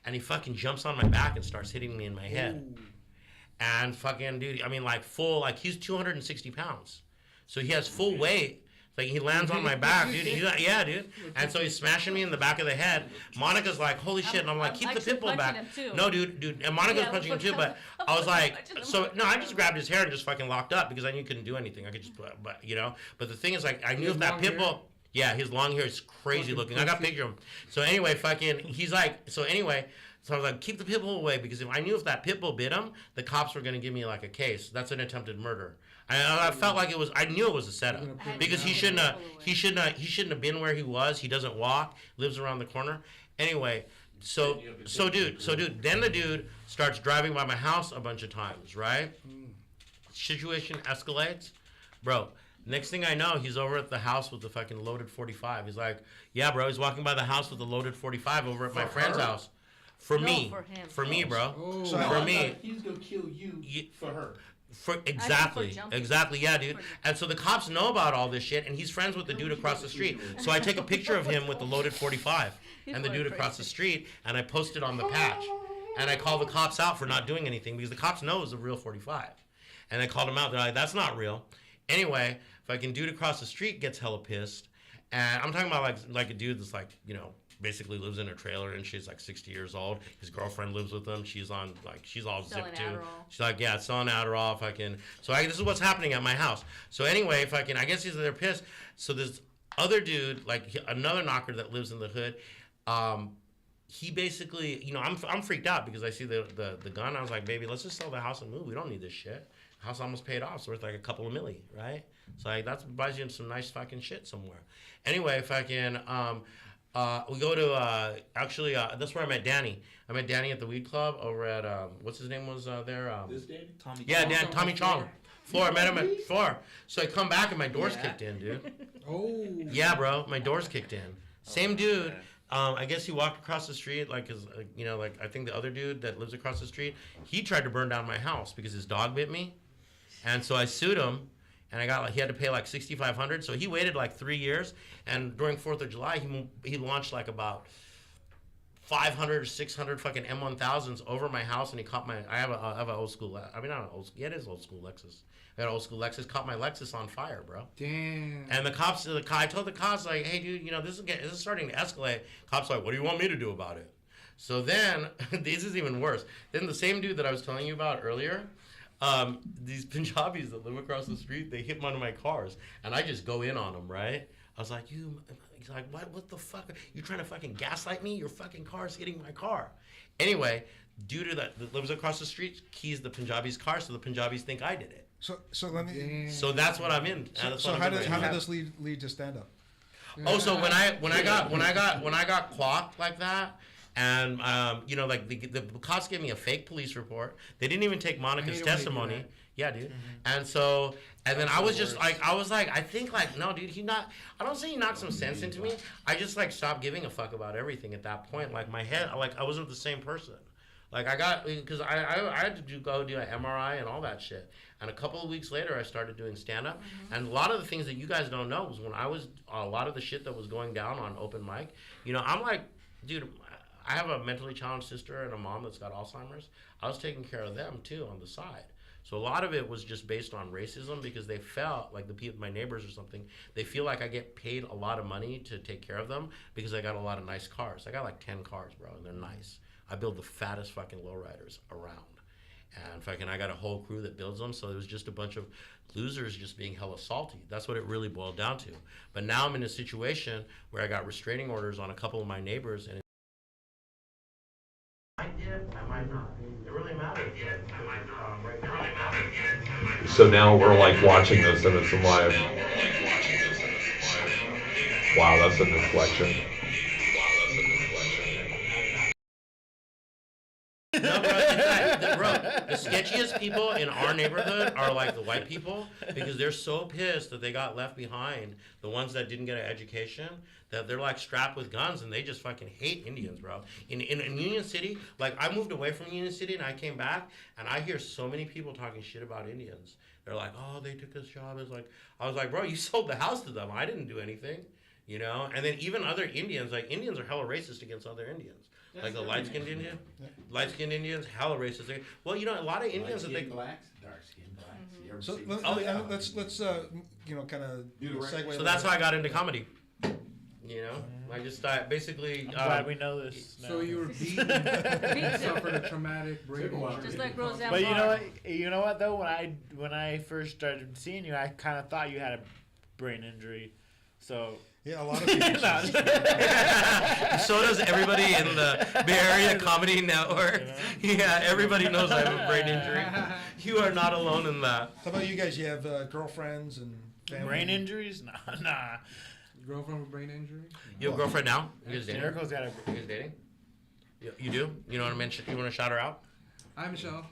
and he fucking jumps on my back and starts hitting me in my head. And fucking dude, I mean like full, like he's 260 pounds, so he has full weight. Like he lands on my back, dude. Yeah, dude. And so he's smashing me in the back of the head. Monica's like, "Holy shit!" And I'm like, "Keep the pit bull back." No, dude. And Monica's punching him too. But I was like, so no, I just grabbed his hair and just fucking locked up because I knew he couldn't do anything. I could just, but you know. But the thing is, like, I knew if that pit bull. Yeah, his long hair is crazy looking. I got a picture of him. So anyway, fucking, he's like, so anyway. So I was like, keep the pit bull away because if I knew if that pit bull bit him, the cops were going to give me like a case. That's an attempted murder. I felt like it was. I knew it was a setup because he shouldn't have been where he was. He doesn't walk. Lives around the corner. Anyway, so dude. Then the dude starts driving by my house a bunch of times. Right? Situation escalates, bro. Next thing I know, he's over at the house with the fucking loaded 45. He's like, yeah, bro. He's walking by the house with the loaded 45 over at my friend's house. For me, bro. Oh, so for me, he's gonna kill you for her. Exactly, yeah, dude. And so the cops know about all this shit, and he's friends with the dude across the street. So I take a picture of him with the loaded 45 and the dude across the street, and I post it on the patch. And I call the cops out for not doing anything because the cops know it's a real 45. And I called them out. They're like, that's not real. Anyway, fucking dude across the street gets hella pissed, and I'm talking about like a dude that's like, you know, basically lives in a trailer and she's like 60 years old. His girlfriend lives with him. She's on like, she's all zipped too. She's like, yeah, selling Adderall, fucking. So this is what's happening at my house. So anyway, fucking, I guess they're pissed. So this other dude, like another knocker that lives in the hood, he basically, you know, I'm freaked out because I see the gun. I was like, baby, let's just sell the house and move. We don't need this shit. House almost paid off. It's worth like a couple of million, right? So like that buys you some nice fucking shit somewhere. Anyway, fucking, we go to, that's where I met Danny. I met Danny at the weed club over at, what's his name was there? This Danny? Tommy Chong. Floor. I met him at Floor. So I come back and my door's kicked in, dude. Oh. Yeah, bro. My door's kicked in. Same dude. I guess he walked across the street, like, his, you know, like, I think the other dude that lives across the street, he tried to burn down my house because his dog bit me. And so I sued him. And I got like, he had to pay like $6,500. So he waited like 3 years. And during 4th of July, he launched like about 500 or 600 fucking M1000s over my house. And he caught I have an old school, I mean, not an old school, yeah, it is old school Lexus. I got an old school Lexus, caught my Lexus on fire, bro. Damn. And I told the cops, like, hey, dude, you know, this is starting to escalate. Cops like, what do you want me to do about it? So then, this is even worse. Then the same dude that I was telling you about earlier, these Punjabis that live across the street, they hit one of my cars, and I just go in on them, right? I was like, he's like, what the fuck? You trying to fucking gaslight me? Your fucking car's hitting my car. Anyway, dude that lives across the street keys the Punjabi's car, so the Punjabis think I did it. So let me. So that's what I'm in. So how did this lead to stand up? Oh, so when I got clocked like that. And, you know, like, the cops gave me a fake police report. They didn't even take Monica's testimony. Yeah, dude. Mm-hmm. And then I was just, like, I think, like, no, dude, I don't say he knocked some sense into me. I just, like, stopped giving a fuck about everything at that point. Like, my head, like, I wasn't the same person. Like, because I had to go do an MRI and all that shit. And a couple of weeks later, I started doing stand-up. Mm-hmm. And a lot of the things that you guys don't know was when I was, a lot of the shit that was going down on open mic, you know, I'm like, dude, I have a mentally challenged sister and a mom that's got Alzheimer's. I was taking care of them too on the side. So a lot of it was just based on racism because they felt like the people, my neighbors or something, they feel like I get paid a lot of money to take care of them because I got a lot of nice cars. I got like 10 cars, bro, and they're nice. I build the fattest fucking lowriders around. And fucking, I got a whole crew that builds them. So it was just a bunch of losers just being hella salty. That's what it really boiled down to. But now I'm in a situation where I got restraining orders on a couple of my neighbors, and I did, I might not. It really matters. Right now. So now we're like watching this and it's live. Wow, that's an inflection. No, bro, the sketchiest people in our neighborhood are like the white people because they're so pissed that they got left behind. The ones that didn't get an education, that they're like strapped with guns and they just fucking hate Indians, bro. In Union City, like I moved away from Union City and I came back and I hear so many people talking shit about Indians. They're like, oh, they took this job. I was like, bro, you sold the house to them. I didn't do anything, you know? And then even other Indians, like Indians are hella racist against other Indians. Like the light skinned Indian, light skinned Indians, hella racist. Well, you know, a lot of Indians that they. blacks, dark skinned blacks. You ever So see let's kind of segue. So that's how I got into comedy. You know, I just started basically. I'm glad we know this. So now. you were beaten, suffered a traumatic brain injury. Just like Roseanne But Barr. you know what though? When I first started seeing you, I kind of thought you had a brain injury. So Yeah, a lot of people. So does everybody in the Bay Area Comedy Network. Yeah, everybody knows I have a brain injury. You are not alone in that. How about you guys? You have girlfriends and family? brain injuries? Nah. Girlfriend with brain injury? You have a girlfriend now? You guys dating? Jericho's got a. You guys dating? You do? You know what I mean? You want to shout her out? Hi, Michelle.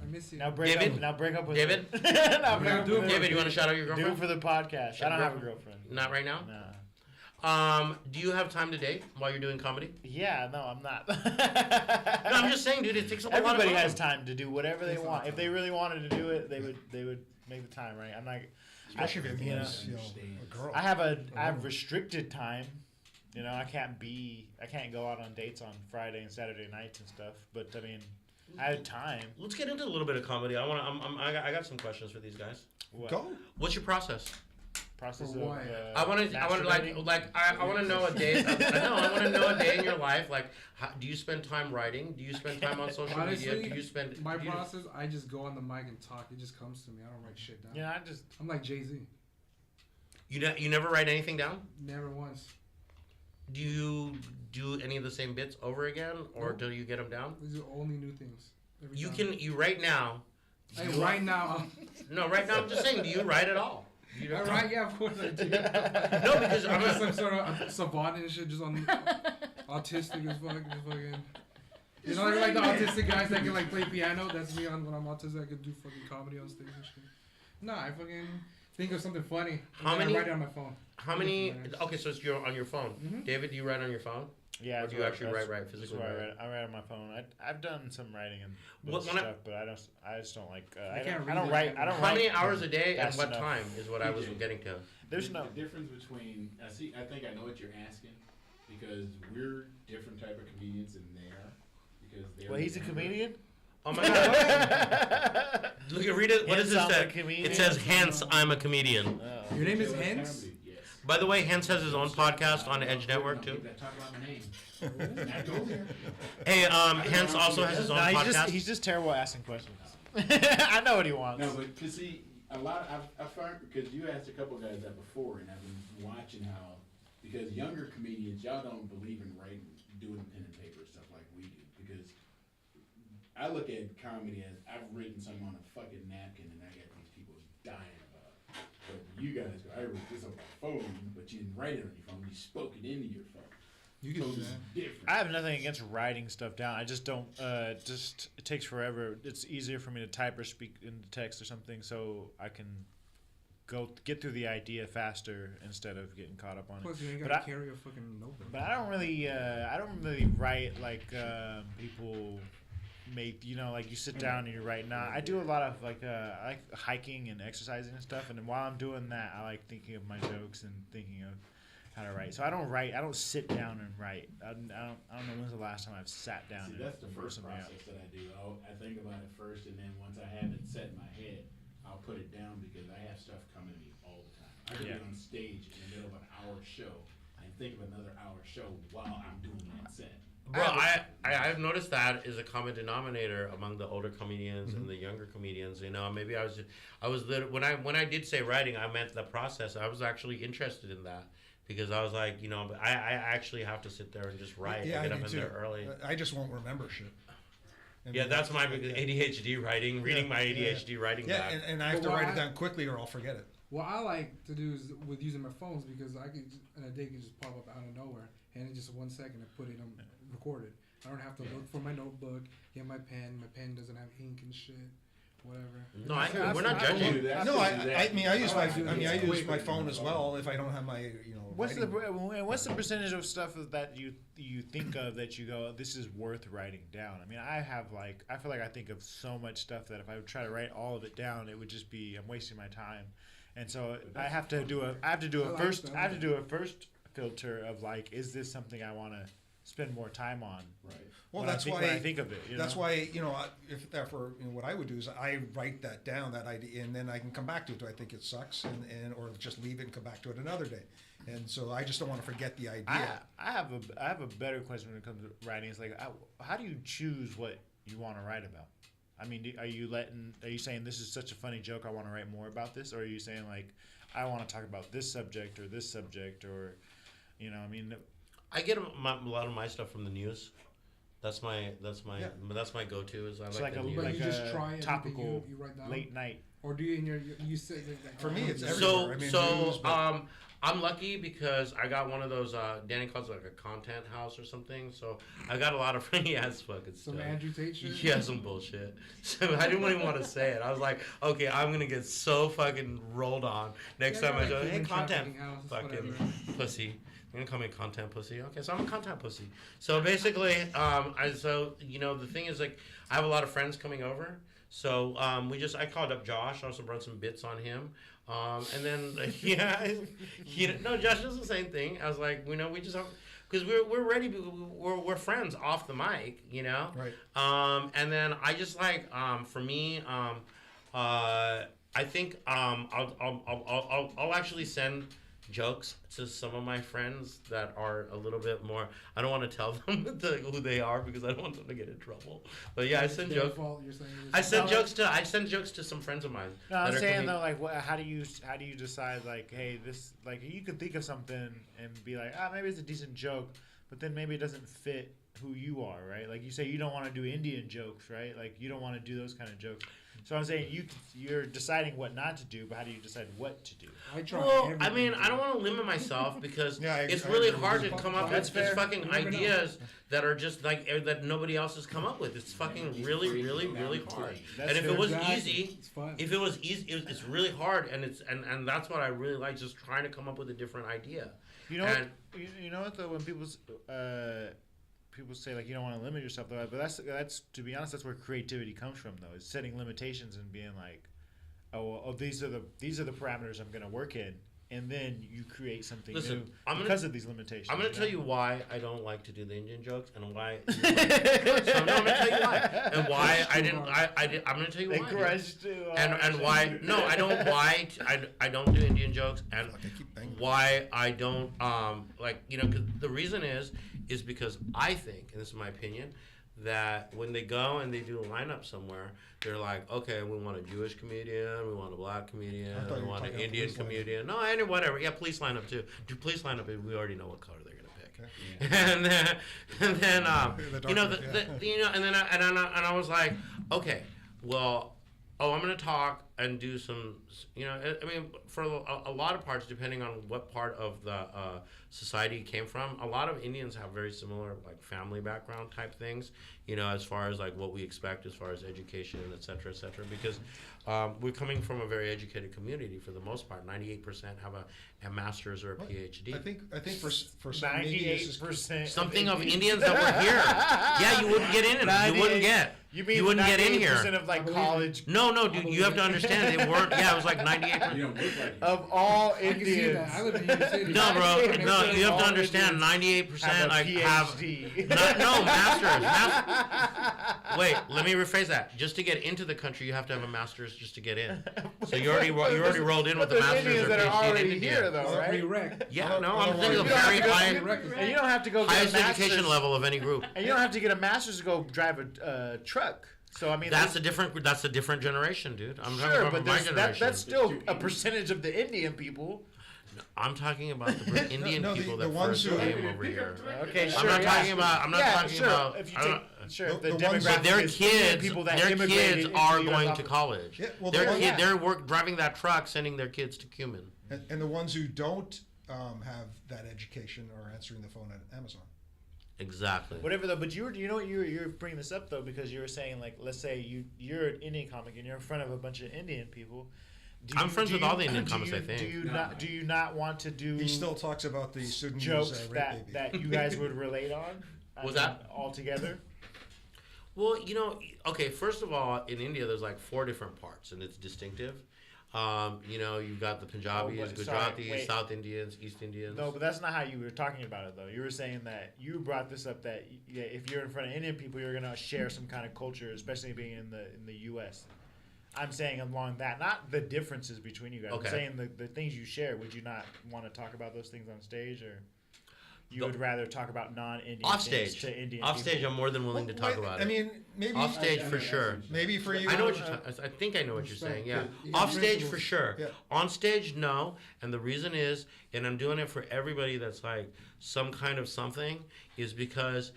I miss you. Now break David? up. Now break up with David? her. Now break up Do it. with her. David, you want to shout out your Do girlfriend? it for the podcast. I don't have a girlfriend. Not right now? Nah. Do you have time to date while you're doing comedy? Yeah, no, I'm not. No, I'm just saying, dude. It takes up a lot of Everybody time. has time to do whatever they want. If they really wanted to do it, they would make the time, right? I'm not. Especially if it you know, means a girl. I have restricted time. You know, I can't go out on dates on Friday and Saturday nights and stuff. But I mean, I had time. Let's get into a little bit of comedy. I got some questions for these guys. What? Go. What's your process? Process For of. what? I want to masturbating? I want to know a day. I want to know a day in your life. Like, do you spend time writing? Do you spend time on social Honestly, media? Do you spend my do you- process, I just go on the mic and talk. It just comes to me. I don't write shit down. Yeah, I just. I'm like Jay-Z. You never write anything down? Never once. Do you do any of the same bits over again, or Nope. do you get them down? These are only new things. Every You time. can. You right now. Hey, right now, No, right now I'm just saying. Do you write at all? You I'm don't- right. Yeah, of course I do. No, because I'm I'm just not. some sort of savant and shit, just on autistic as fuck, just fucking. You know, like the autistic guys that can like play piano. That's me on when I'm autistic. I could do fucking comedy on stage and shit. Nah, I fucking think of something funny. And How then many- I write it on my phone. How many? Nice. Okay, so it's on your phone. Mhm. David, do you write on your phone? Yeah. Or that's do you what- actually that's- write that's physically what write? I write on my phone. I've done some writing and When stuff, I- but I just don't like. I I can't don't. read I don't it. write. I don't How write. many hours a day and That's what enough. time is what I was getting to. There's no. The difference between I think I know what you're asking because we're different type of comedians than they are because they're. Well, he's a comedian. Oh my god! Look at read it. What Hence does it I'm a say? comedian. It says, "Hence I'm a comedian." Oh. Your name is Hens? Yes. By the way, Hence has his own podcast on Edge Network too. Talk about my name. Not go there. Hey, Hence also has his own Nah, podcast. he's just terrible at asking questions. I know what he wants. No, but to see a lot, I've found because you asked a couple guys that before, and I've been watching how because younger comedians y'all don't believe in writing, doing pen and paper stuff like we do because I look at comedy as I've written something on a fucking napkin and I got these people dying about it. But you guys go, I wrote this on my phone, but you didn't write it on your phone, you spoke it into your phone. You can do Totally that. different. I have nothing against writing stuff down. I just don't. Just it takes forever. It's easier for me to type or speak into text or something, so I can get through the idea faster instead of getting caught up on it. Plus, you ain't But gotta I- carry a fucking notebook. But I don't really write like people make. You know, like you sit down and you write. Nah, I do a lot of like I like hiking and exercising and stuff. And then while I'm doing that, I like thinking of my jokes and thinking of how to write. So I don't write. I don't sit down and write. I don't know when's the last time I've sat down. See, and that's the wrote first something out. process that I do. I think about it first, and then once I have it set in my head, I'll put it down because I have stuff coming to me all the time. I could Yeah. be on stage in the middle of an hour show and think of another hour show while I'm doing that set. Bro, I've noticed that is a common denominator among the older comedians and the younger comedians. You know, maybe when I did say writing, I meant the process. I was actually interested in that because I was like, you know, I actually have to sit there and just write. Yeah, I I get do up in too. there early. I just won't remember shit. And Yeah, that's my ADHD writing, reading my ADHD writing Yeah, back. and I have But to what write it I- down quickly or I'll forget it. What I like to do is with using my phones because I can and a day can just pop up out of nowhere and in just 1 second I put it on recorded. I don't have to look for my notebook, get my pen. My pen doesn't have ink and shit, whatever. No, we're not I judging. do that. No, I mean I use my do I that. use my phone as well if I don't have my What's writing. what's the percentage of stuff that you think of that you go, this is worth writing down? I mean, I feel like I think of so much stuff that if I would try to write all of it down, it would just be I'm wasting my time, and so I have to do a I like first that. I have to do a first filter of like, is this something I want to spend more time on. Right. Well, when that's when why I think of it. You that's know? why if therefore what I would do is I write that down, that idea, and then I can come back to it. Do I think it sucks, and or just leave it and come back to it another day? And so I just don't want to forget the idea. I have a better question when it comes to writing. It's like, how do you choose what you want to write about? I mean, are you saying this is such a funny joke, I want to write more about this, or are you saying like, I want to talk about this subject, or, you know, I mean, I get a lot of my stuff from the news. That's my go-to. Is I it's like like the a news. But you just a try everything topical you write down? late night. Or do you in your you said like, For me, it's So everywhere. I mean, news, but- I'm lucky because I got one of those. Danny calls it like a content house or something. So I got a lot of ass fucking some stuff. Andrew Tate shit? Yeah, some bullshit. So I didn't even want to say it. I was like, okay, I'm gonna get so fucking rolled on next Yeah, time I like go, hey, human content, trafficking house, fucking whatever. pussy. You're gonna call me content pussy? Okay, so I'm a content pussy. So basically, the thing is like, I have a lot of friends coming over. So I called up Josh. I also brought some bits on him. And then Josh does the same thing. I was like, we just have, because we're ready. We're friends off the mic, you know. Right. And then I just like for me, I think I'll actually send jokes to some of my friends that are a little bit more. I don't want to tell them who they are because I don't want them to get in trouble. But yeah, I send Their jokes. fault, you're saying I send jokes to some friends of mine. No, I'm that are saying coming- though, like, how do you decide, like, hey, this, like, you could think of something and be like, maybe it's a decent joke, but then maybe it doesn't fit who you are, right? Like you say, you don't want to do Indian jokes, right? Like you don't want to do those kind of jokes. So I'm saying you're deciding what not to do, but how do you decide what to do? I try Well, everything. I mean, I don't want to limit myself because Yeah, it's I really agree. hard to come up That's with just fair. fucking You never know. ideas that are just like that nobody else has come up with. It's fucking really, really, really hard. That's And if fair. it was Exactly. easy, It's fun. if it was easy, it's really hard, and and that's what I really like, just trying to come up with a different idea. You know, And- you know what though, when people say like you don't want to limit yourself though, but that's to be honest, that's where creativity comes from though. Is setting limitations and being like, these are the parameters I'm gonna work in, and then you create something Listen, new because of these limitations. I'm going to you tell know? you why I don't like to do the Indian jokes and why. So, no, I'm going to tell you why and why I didn't. I'm going to tell you They why. dude. crushed too. And why? No, I don't. Why I don't do Indian jokes and Fuck, I keep banging. why I don't 'cause the reason is because I think, and this is my opinion, that when they go and they do a lineup somewhere, they're like, okay, we want a Jewish comedian, we want a black comedian, I thought we you were want an talking about Indian police lineup. comedian. No, any whatever. Yeah, police lineup too. Do police lineup? We already know what color they're gonna pick. Okay. And then The darkness, and I was like, okay, well, I'm gonna talk and do some, I mean, for a lot of parts, depending on what part of the society you came from, a lot of Indians have very similar like family background type things, as far as like what we expect as far as education, et cetera, because we're coming from a very educated community for the most part. 98% have a master's or a PhD. I think for some maybe this is 98%. Something of Indians that were here. Yeah, you wouldn't get in it. You wouldn't get. You mean wouldn't get in here. 98% of like college No, dude, you have to understand they weren't. Yeah, it was like 98%. You don't look like it. of all I can see Indians. that. I live in New York City. No, bro. 98% No, you have of to all understand. Indians 98% have a like have. PhD. No, masters. Wait, let me rephrase that. Just to get into the country, you have to have a master's just to get in. So you already rolled in with But the there's master's Indians or that are PhD in already India. here, though, It's right? pre-rec. Yeah, no, I I'm don't thinking want of to- very You don't have high, to Records. And you don't have to go get highest a master's, education level of any group. and you don't have to get a master's to go drive a truck. So I mean, That's a different generation, dude. I'm talking sure, about but my there's- generation. that's still a percentage of the Indian people. I'm talking about the Indian no, the- people the that ones first who- came over here. Okay, sure. I'm not yeah. talking about. I'm not Yeah, talking sure. about. If you I don't- take, sure, The- the, the ones demographic But their is Indian kids, people that their immigrated kids into are the US going off to of- college. Yeah, well, Their the one- kid, they're driving that truck, sending their kids to Cumin. and the ones who don't have that education are answering the phone at Amazon. Exactly. Whatever though, but you're bringing this up though because you were saying like let's say you're an Indian comic and you're in front of a bunch of Indian people. I'm friends with all the Indian comics, I think. Do you not want to do He still talks about the Sudanese jokes rape that baby. that you guys would relate on? Was that all together? Well, okay, first of all, in India, there's like 4 different parts, and it's distinctive. You know, you've got the Punjabis, but sorry, Gujaratis, wait. South Indians, East Indians. No, but that's not how you were talking about it, though. You were saying that you brought this up that yeah, if you're in front of Indian people, you're gonna share some kind of culture, especially being in the U.S. I'm saying along that, not the differences between you guys. Okay. I'm saying the things you share. Would you not want to talk about those things on stage, or you The- would rather talk about non-Indian Off things stage. to Indian Off stage, people? I'm more than willing to talk about I it. mean, maybe Off stage I for mean, sure. maybe for you. I know what you're. I think I know what you're saying. Yeah. Respect. Off stage Principles. for sure. Yeah. On stage, no. And the reason is, and I'm doing it for everybody that's like some kind of something, is because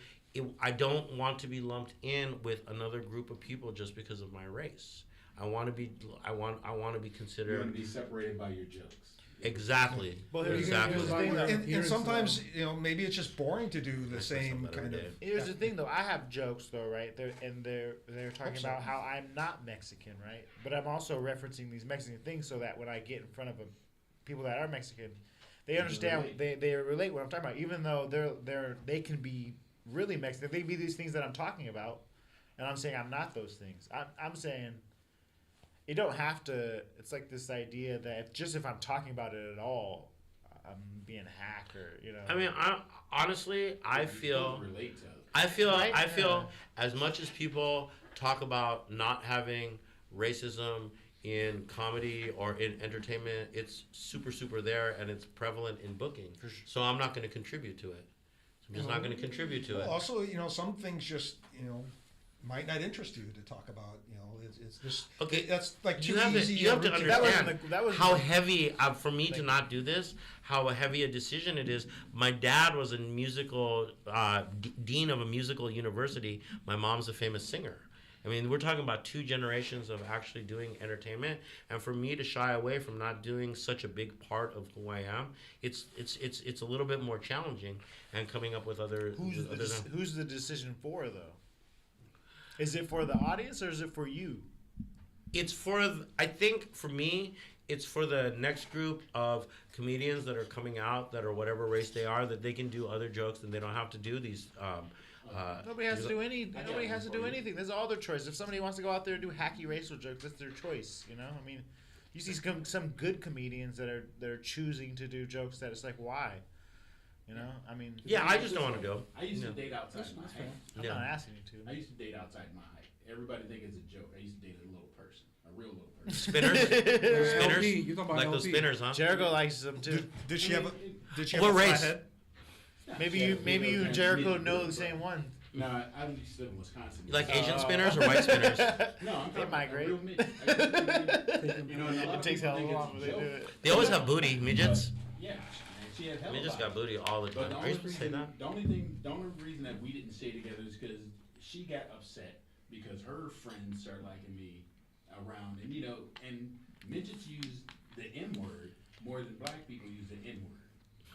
I don't want to be lumped in with another group of people just because of my race. I want to be. I want to be You're going to considered. be separated by your jokes. Exactly. Well, here's- Exactly. here's the thing, though. And sometimes, maybe it's just boring to do the That's same not better, kind of. Dave. Here's the thing, though. I have jokes, though, right? They're talking Hope so. about how I'm not Mexican, right? But I'm also referencing these Mexican things so that when I get in front of people that are Mexican, they understand. relate. They relate what I'm talking about, even though they can be really Mexican. They can be these things that I'm talking about, and I'm saying I'm not those things. I'm saying. You don't have to. It's like this idea that if I'm talking about it at all, I'm being hack or I mean, honestly, I You're supposed feel. to relate to Right? I feel as much as people talk about not having racism in comedy or in entertainment, it's super there and it's prevalent in booking. For sure. So I'm not going to contribute to it. I'm just not going to contribute to it. Also, some things just, might not interest you to talk about. It's just Okay, That's like too You have to, easy. you have to a routine. That wasn't understand the- that wasn't how the- heavy, for me to not do this, how heavy a decision it is. My dad was a musical, dean of a musical university. My mom's a famous singer. I mean, we're talking about 2 generations of actually doing entertainment, and for me to shy away from not doing such a big part of who I am, it's a little bit more challenging, and coming up with other. Who's the decision for though? Is it for the audience or is it for you? It's I think for me, it's for the next group of comedians that are coming out that are whatever race they are, that they can do other jokes and they don't have to do these. Nobody has to do got Nobody has to one do for you. anything. That's all their choice. If somebody wants to go out there and do hacky racial jokes, that's their choice. I mean, you see some good comedians that are choosing to do jokes that it's like why, I mean. Yeah, I just don't want to do. I used to No. date outside my height. I'm Yeah. not asking you I to. used to date outside my height. Everybody think it's a joke. I used to date a little person, a real little person. Spinners, LP, spinners, you're talking about like those LP. spinners, huh? Jericho likes them too. Did she have a? Did she have What a race? flathead? Maybe Yeah, you know, and Jericho mid- know the same one. No, I used to live in Wisconsin. You like Asian Oh. spinners or white spinners? No, I'm They talking about migrate. a real midget. I used to be- and a lot It of takes people how think long it's they a do joke. it. They always have booty, midgets. Yeah, and she had hella Midgets body. got booty all the But time. the Are only you supposed to say reason, that? the only reason that we didn't stay together is because she got upset because her friends started liking me around, and midgets use the N word more than black people use the N word.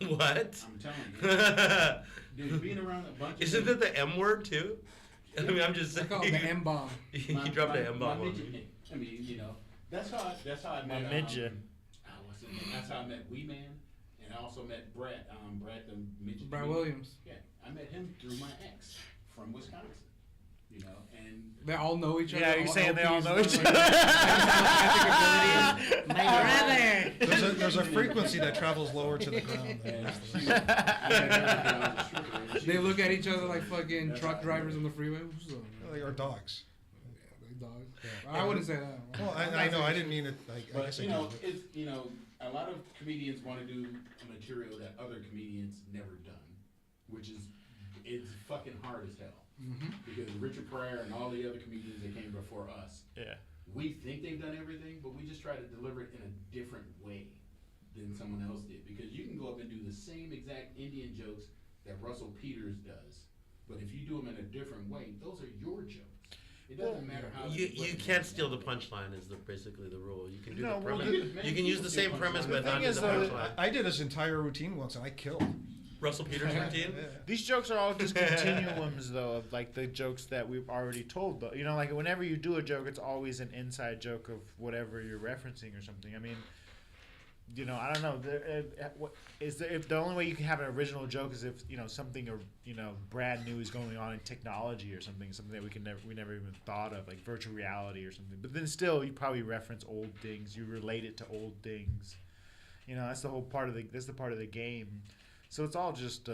What? I'm telling you, dude, being around a bunch of Isn't that the M word too? I mean, I'm just I saying. call it the M bomb. He dropped the M bomb my on midget me. name. I mean, that's how I My met. midget. What's his name? That's how I met Wee Man, and I also met Brett. Brett the midget. Brad comedian. Williams. Yeah, I met him through my ex from Wisconsin. And They all know each other. Yeah, you're saying they all LPs, know each like, other. athletic abilities. My brother. There's a frequency that travels lower to the ground. and than- she, yeah, They look at each other like fucking truck drivers on the freeway. Who's them? They are dogs. Yeah, they dogs. I wouldn't say that. Well, I know. I didn't mean it. I But guess I you did. know, it's a lot of comedians want to do material that other comedians never done, which is it's fucking hard as hell. Mm-hmm. Because Richard Pryor and all the other comedians that came before us, Yeah. we think they've done everything, but we just try to deliver it in a different way than someone else did. Because you can go up and do the same exact Indian jokes that Russell Peters does, but if you do them in a different way, those are your jokes. It doesn't matter how You can't steal the punchline is basically the rule. You can do No, the well, premise. the- You can use the same premise, but The not thing do is, the though, punchline. I did his entire routine once, and I killed. Russell Peters routine. Yeah. These jokes are all just continuums, though, of like the jokes that we've already told. Though, like whenever you do a joke, it's always an inside joke of whatever you're referencing or something. I mean, you know, I don't know. What is there? If the only way you can have an original joke is if something brand new is going on in technology or something that we never even thought of, like virtual reality or something. But then still, you probably reference old things. You relate it to old things. That's the whole part of the part of the game. So it's all just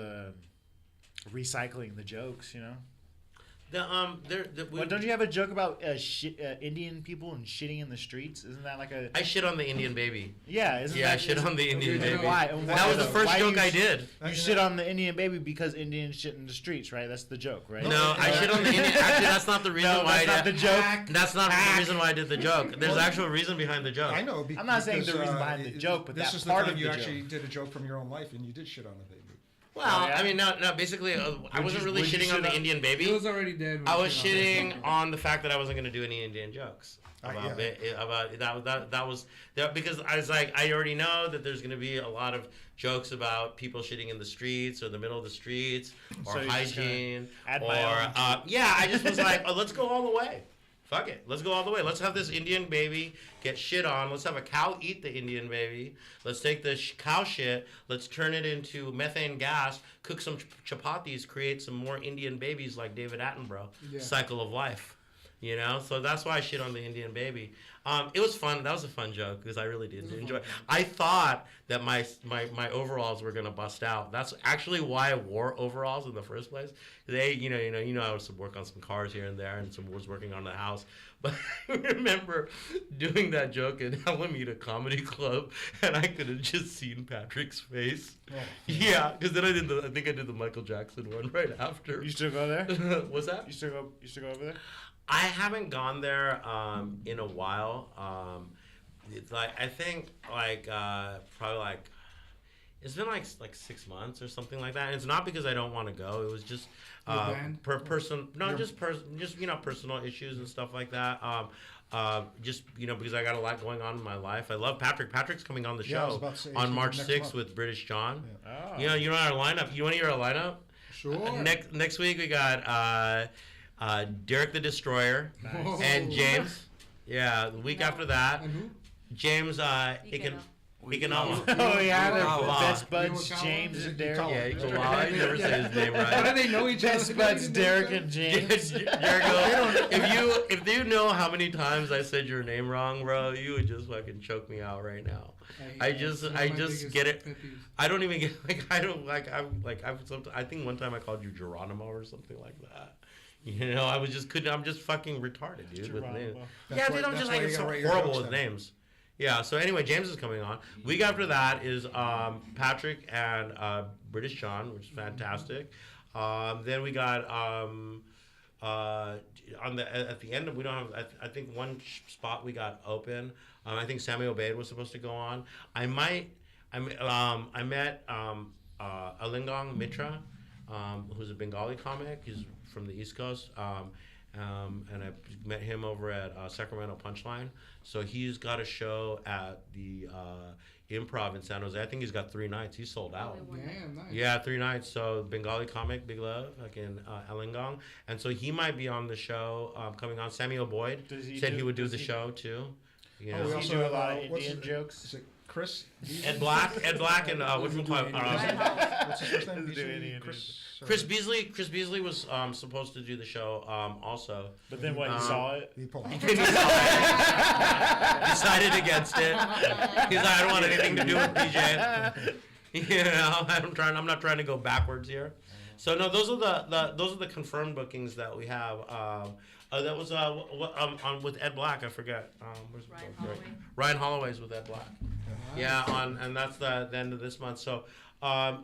recycling the jokes. Don't you have a joke about Indian people and shitting in the streets? Isn't that like a? I shit on the Indian baby. Yeah, I shit on the Indian baby. Why? That was the first joke I did. You shit on the Indian baby because Indians shit in the streets, right? That's the joke, right? No, I shit on the Indian. Actually, that's not the reason why. That's not the joke. That's not the reason why I did the joke. There's actual reason behind the joke. I know. I'm not saying the reason behind the joke, but this that is part the of time the you joke. actually did a joke from your own life, and you did shit on a baby. Well, yeah? I mean, no. Basically, I wasn't really would you shitting on shit the on- Indian He baby. was already dead. when I he was shit on him. shitting on the fact that I wasn't going to do any Indian jokes about that was because I was like, I already know that there's going to be a lot of jokes about people shitting in the streets or the middle of the streets or So you're just gonna hygiene add or my own. I just was like, oh, let's go all the way. Fuck it. Let's go all the way. Let's have this Indian baby get shit on. Let's have a cow eat the Indian baby. Let's take the cow shit. Let's turn it into methane gas, cook some chapatis, create some more Indian babies like David Attenborough. Yeah. Cycle of life. So that's why I shit on the Indian baby. It was fun. That was a fun joke because I really did enjoy it. I thought that my overalls were gonna bust out. That's actually why I wore overalls in the first place. I was to work on some cars here and there, and was working on the house. But I remember doing that joke in Alameda Comedy Club, and I could have just seen Patrick's face. Oh. Yeah, because then I think I did the Michael Jackson one right after. You still go there? What's that? You still go over there? I haven't gone there in a while. It's like I think probably like it's been like 6 months or something like that. And it's not because I don't want to go. It was just personal issues and stuff like that. Because I got a lot going on in my life. I love Patrick. Patrick's coming on the Yeah, I was show about to say, on he's March next 6th month. with British John. Oh. You know our lineup. You want to hear our lineup? Sure. Next week we got Derek the Destroyer and James. Yeah, the week after that, And who? James Ikenoma. Oh yeah, Wow. best buds You know James and Derek. Yeah, you can lie. You never say his name How do right. they know each other? Best buds Derek and James. Jericho, if you know how many times I said your name wrong, bro, you would just fucking choke me out right now. I just get it. I don't even get I think one time I called you Geronimo or something like that. I'm just fucking retarded, dude, with names. Yeah, dude, I'm that's just why like you it's so gotta write your horrible jokes with down. names. Yeah, so anyway, James is coming on. Week after that is Patrick and British John, which is fantastic. Then we got at the end we don't have. I think one spot we got open. I think Samuel Bade was supposed to go on. I met Alingong Mitra, who's a Bengali comic. He's from the East Coast. And I met him over at Sacramento Punchline. So he's got a show at the Improv in San Jose. I think he's got 3 nights. He's sold out. Damn, nice. Yeah, 3 nights. So Bengali comic, big love, like in Alingong. And so he might be on the show coming on. Samuel Boyd said he would do the show too. You know. we Does also he do a have, lot of what's Indian his- jokes? Is it Chris? Ed Black, and which one? What's his first name? Doesn't do any Beasley? Indian. Chris Beasley was supposed to do the show also. But then when he saw it, He pulled Decided against it. He's like, I don't want anything to do with PJ. I'm not trying to go backwards here. So no, those are the confirmed bookings that we have. That was on with Ed Black. I forget. Ryan Holloway. Ryan Holloway's with Ed Black. Yeah, and that's the end of this month. So, some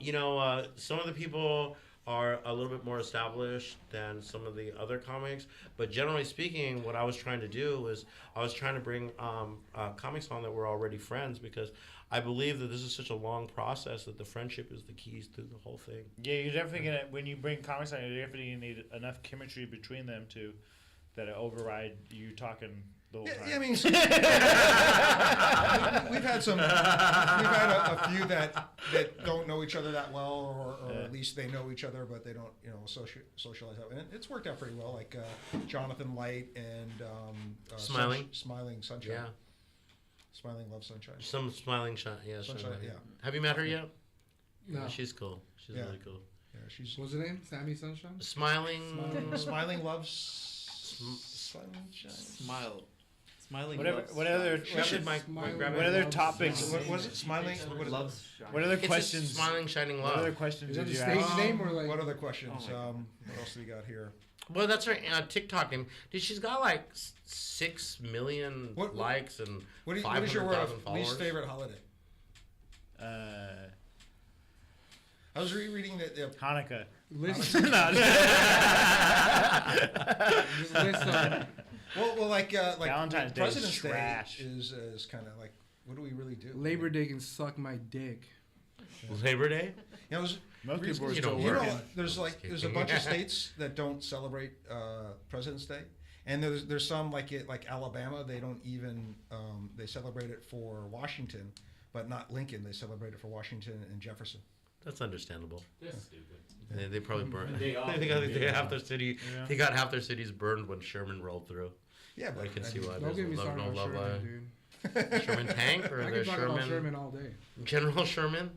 of the people are a little bit more established than some of the other comics. But generally speaking, what I was trying to do was I was trying to bring comics on that were already friends, because I believe that this is such a long process that the friendship is the keys to the whole thing. yeah, you're definitely gonna when you bring comics on, you're definitely gonna need enough chemistry between them two that it override you talking the whole time. Yeah, I mean, we've had a few that don't know each other that well, or at least they know each other, but they don't, socialize that way. And it's worked out pretty well, like Jonathan Light and Smiling. Smiling Sunshine. Yeah. Smiling Love Sunshine. Some smiling shot. Yeah, Sunshine, yeah. Have you met her yet? No. Yeah, she's cool. She's Yeah. really cool. Yeah, she's What's her name? Sammy Sunshine? Smiling. Smiling Loves. Sunshine. Smiling Whatever. loves What other We should Mike Smiling grab what it. other Loves topics? Sunshine. What was it? Smiling. What, loves shine. What other It's just questions? smiling, shining What other love. questions Is that did the you stage ask? name or like? what other questions? Oh my What else do we got here? Well, that's her TikTok name. Dude, she's got like 6 million What- likes and What is your 500,000 followers. least favorite holiday? I was rereading that. Hanukkah. List, No, just list Well, like Valentine's Day is President's trash. Day is kind of like, what do we really do? Labor Day can suck my dick. Labor Day? You know, it was, Most people are You still don't you know, working. there's a bunch of states that don't celebrate President's Day, and there's some like Alabama, they don't even they celebrate it for Washington, but not Lincoln. They celebrate it for Washington and Jefferson. That's understandable. That's stupid. They probably burned. They all- they got half their city. Yeah. They got half their cities burned when Sherman rolled through. Yeah, but I can see mean, why. Don't There's get me no started on love Sherman, line. dude. Sherman tank or I the can talk about Sherman Sherman all day. General Sherman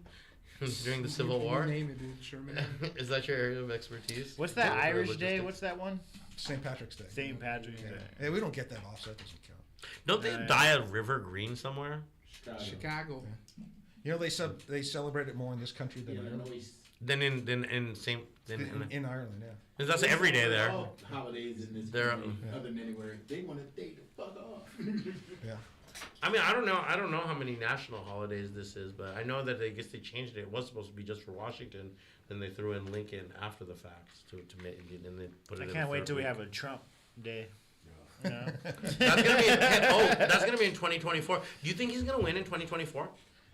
during the Civil You War. Name it, dude. Sherman. Is that your area of expertise? What's that Or Irish Day? logistics? What's that one? St. Patrick's Day. St. Patrick's Yeah. Day. Hey, we don't get that off, so that doesn't count. Don't they Yeah. dye a river green somewhere? Chicago. Chicago. You know, they celebrate it more in this country than Ireland. Illinois. Then in Saint. In Ireland, yeah. That's every day there. All holidays in this They're- country, Yeah. other than anywhere, they want to take the fuck off. Yeah. I mean, I don't know how many national holidays this is, but I know that I guess they changed it. It was supposed to be just for Washington, then they threw in Lincoln after the fact to make it, and they put it. I in can't the wait third till we week. have a Trump Day. You know? That's gonna be that's gonna be in 2024. Do you think he's gonna win in 2024?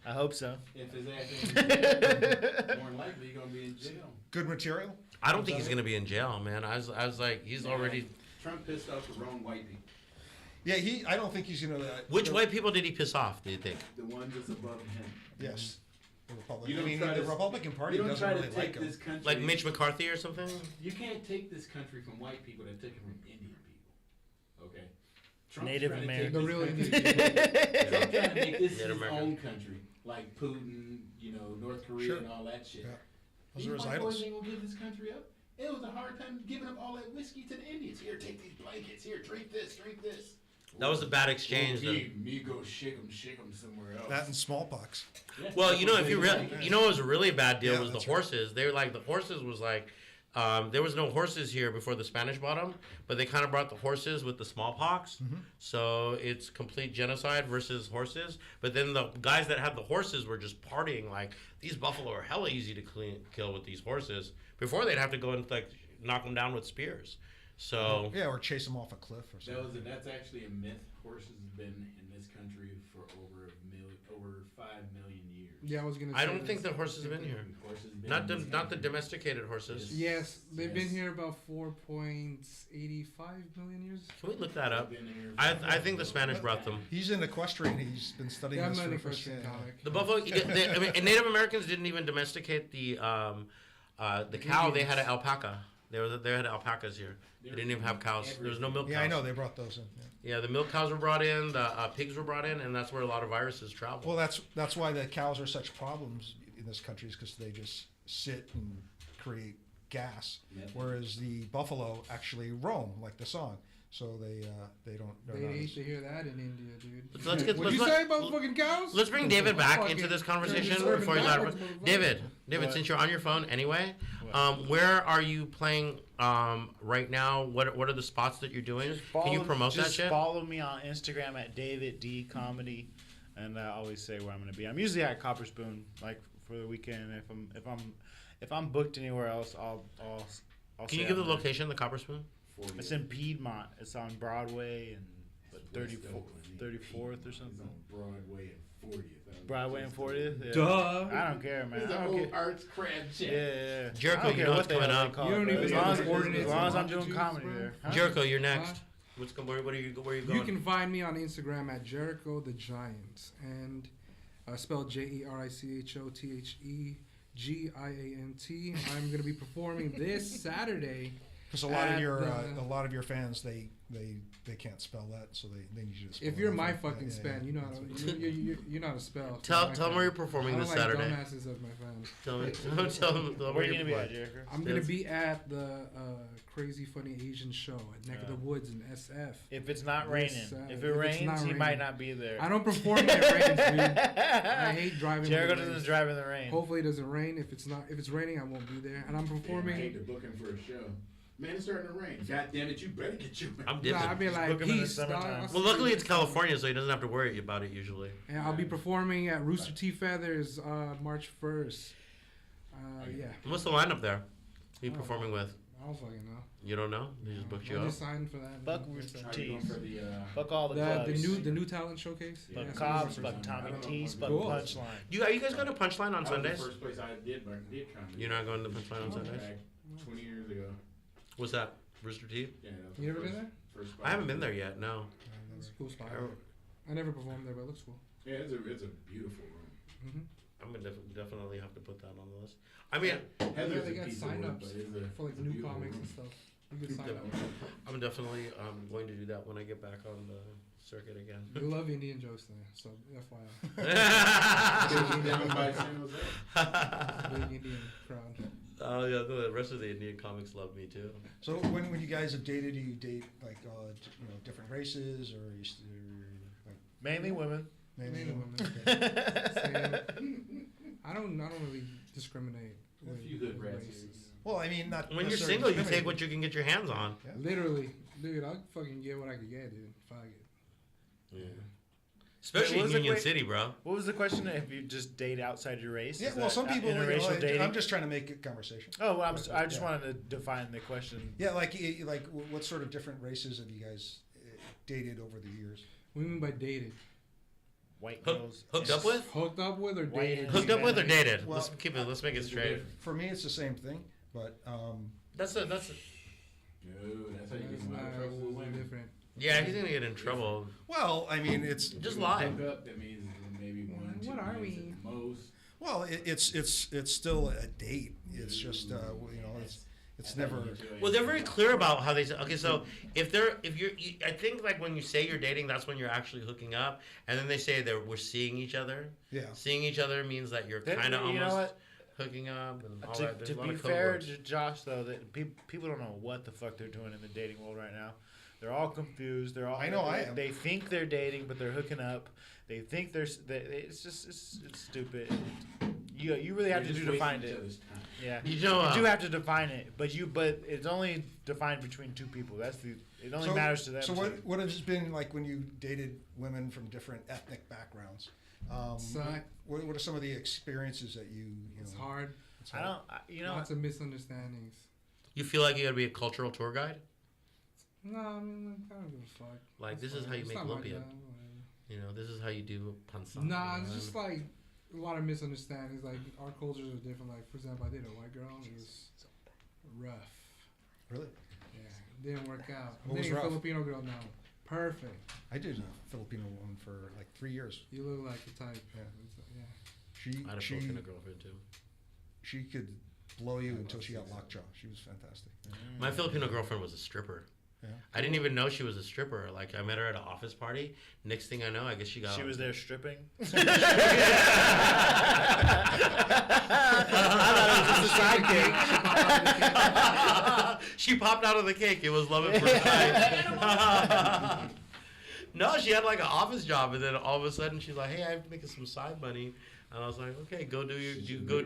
I hope so. If his ass ain't more than likely, you're gonna be in jail. Good material. I don't think he's gonna be in jail, man. I was like, he's already. Trump pissed off the wrong white people. Yeah, I don't think he's gonna. Which white people did he piss off? Do you think? The ones that's above him. Yes. The You Republican. don't I mean, try the to- Republican Party You don't doesn't try really to like take him. this country. Like Mitch McCarthy or something? You can't take this country from white people that took it from Indian people. Okay? Trump's Native trying to American. take The this real country- Indian. Trump's trying to make this Native his American. own country. Like Putin, North Korea Sure. and all that shit. Yeah. Those These are his white boys idols. ain't gonna give this country up. It was a hard time giving up all that whiskey to the Indians. Here, take these blankets. Here, drink this, drink this. That was a bad exchange. Well, though. me go shake 'em somewhere else. That and smallpox. Yeah, Well, that's you know, what if you they really, like. you know, what was a really bad deal Yeah, was the that's right. horses. They were like the horses was like, there was no horses here before the Spanish bought them, but they kind of brought the horses with the smallpox. So it's complete genocide versus horses. But then the guys that had the horses were just partying like these buffalo are hella easy to kill with these horses. Before they'd have to go and like knock them down with spears. So Yeah, or chase them off a cliff or something. That's actually a myth. Horses have been in this country for over 5 million years. Yeah, I was gonna. I say don't this. think the horses have been here. Horses have been Not in the this not the country. domesticated horses. Yes, they've been Yes. here about 4.85 million years. Can we look that up? They've been here I think the Spanish brought them. He's in equestrian. He's been studying Yeah, I'm this not for a the first. Christian Yeah. comic. The buffalo. I mean, and Native Americans didn't even domesticate the cow. They had an alpaca. They had alpacas here. They didn't even have cows. There was no milk cows. Yeah, I know they brought those in. Yeah. Yeah, the milk cows were brought in. The pigs were brought in, and that's where a lot of viruses travel. Well, that's why the cows are such problems in this country, is because they just sit and create gas, Methane. whereas the buffalo actually roam like the song. So they don't. They're They not hate as- to hear that in India, dude. Let's get- What'd you let's- say about fucking cows? Let's bring David back Fucking into this conversation serving before he's out of backwards, motherfucker. David, What? since you're on your phone anyway, What? where are you playing right now? What are the spots that you're doing? Can you promote that just shit? follow me on Instagram at David D Comedy, and I always say where I'm going to be. I'm usually at Copper Spoon, like for the weekend. If I'm booked anywhere else, I'll Can say you give the I'm there. location, the Copper Spoon? 40. It's in Piedmont. It's on Broadway and West 34th, Oakland. 34th or It's something. on Broadway and 40th. Broadway and 40th. Yeah. Duh. I don't care, man. It's I an don't old care. arts crab Yeah, shack. yeah. Jericho, I don't you care know what what's they coming hell up. they call You it, don't bro. even As know long the as coordinates I'm and doing longitudes, comedy bro. there. Huh? Jericho, you're next. Huh? Where are you going? You can find me on Instagram at Jericho the Giant, and spelled JerichoTheGiant. I'm gonna be performing this Saturday Because a lot of At your the- a lot of your fans they can't spell that, so they need you to spell If it you're out my for- fucking yeah, fan, yeah. you know how to, you know how to spell. Tell My them where fan. you're performing I this don't like Saturday. dumbasses as my fans. Tell them Where where are you you're gonna be at, performing. Jericho? I'm gonna Yes. be at the Crazy Funny Asian Show at Neck of the Yeah. Woods in SF. If it's not This, raining, if if it it's rains, not he raining. might not be there. I don't perform when it rains, dude. I hate driving. Jericho when it doesn't rains. drive in the rain. Hopefully it doesn't rain. If it's raining, I won't be there. And I'm Damn, I performing. hate to book him for a show. Man, it's starting to rain. God damn it, you better get your. I'm Nah, dipping. I'd be Just like, book 'em in the peace, dog. summertime. I'll Well, see luckily you it's next time." California, so he doesn't have to worry about it usually. And I'll be performing at Rooster T. Feathers March 1st. Yeah. What's the lineup there? Who you Oh. performing with? I don't fucking know. You don't know? They just booked you I up. just signed for that. Fuck Yeah, Rooster so- Are you going for the? Fuck all the The clubs. new talent showcase. Fuck Yeah, so Cobbs, this is fuck the first Tommy one. T's, fuck Cool. Punchline. Are you guys going to Punchline on That was Sundays? the first place I did comedy. You're not going to Punchline on Sundays? Back 20 years ago. What's that? Rooster Teeth? Yeah, that was You the ever been first- there? First spot. I haven't been there yet. No. It's a cool spot. I- I never performed there, but it looks cool. Yeah, it's a beautiful room. Mm-hmm. I'm gonna definitely have to put that on the list. I mean, Heather's they a got piece of sign wood, ups but it's a- for like it's a new beautiful comics room. and stuff. You could sign up. I'm definitely going to do that when I get back on the circuit again. You love Indian jokes there, so FYI. Down by San Jose. Big Indian crowd. Oh yeah, the rest of the Indian comics love me too. So when you guys have dated, do you date like different races or like Mainly women. mainly Mainly women? women. Okay. Same. I don't really discriminate. A with- few good with rats. races. Well, I mean, not When you're necessarily single, you discriminate. take what you can get your hands on. Literally, dude, I'll fucking get what I could get, dude. Fuck it. Yeah. Especially Wait, in was it- Union wait. City, bro. What was the question? If you just date outside your race? Yeah, Is well, that some people. interracial dating. I'm just trying to make a conversation. Oh, well, I just Yeah. wanted to define the question. Yeah, like what sort of different races have you guys dated over the years? What do you mean by dated? White Hook- girls. hooked up with? Hooked up with or White dated? and Hooked up with or dated? Well- Let's make it straight. For me, it's the same thing, but That's a No, that's how you That's get in a lot of not trouble with women. different. yeah. He's gonna get in trouble. well, I mean, it's Just If lie. you hook up, that means maybe one, two What are nights we? at the most. well, it's still a date. It's just it's never. Well, they're very clear about how they say. Okay, so if I think like when you say you're dating, that's when you're actually hooking up, and then they say that we're seeing each other. Yeah. Seeing each other means that you're That- kind of you know almost what? hooking up and all To, that. There's to a lot be of code fair words. to Josh, though, that people don't know what the fuck they're doing in the dating world right now. They're all confused. They're all. I know I am. They think they're dating, but they're hooking up. They think it's just it's stupid. You really have to define it. Yeah, You know, you do have to define it, but it's only defined between two people. It only matters to them. So too. what has it been like when you dated women from different ethnic backgrounds? Suck. What are some of the experiences that you It's know? hard. it's I hard? don't. You know. Lots of misunderstandings. You feel like you gotta be a cultural tour guide. No, I mean, I don't give a fuck. Like, this is how you It's make not my lumpia. job, whatever. You know, this is how you do panza. Nah, it's just like a lot of misunderstandings. Like our cultures are different. Like for example, I dated a white girl. It was rough. Really? Yeah, it didn't work out. I'm What was dating a rough? Filipino girl now. Perfect. I did a Filipino woman for like 3 years. You look like the type. Yeah. Yeah. I had a Filipino girlfriend too. she could blow you until she got lockjaw. She was fantastic. Yeah. My Filipino girlfriend was a stripper. Yeah. I didn't even know she was a stripper. Like I met her at an office party. Next thing I know, I guess she got. She was there stripping. I thought it was just a sidekick. She popped out of the cake. It was love at first sight. No, she had like an office job, and then all of a sudden she's like, "Hey, I'm making some side money," and I was like, "Okay, go do your go."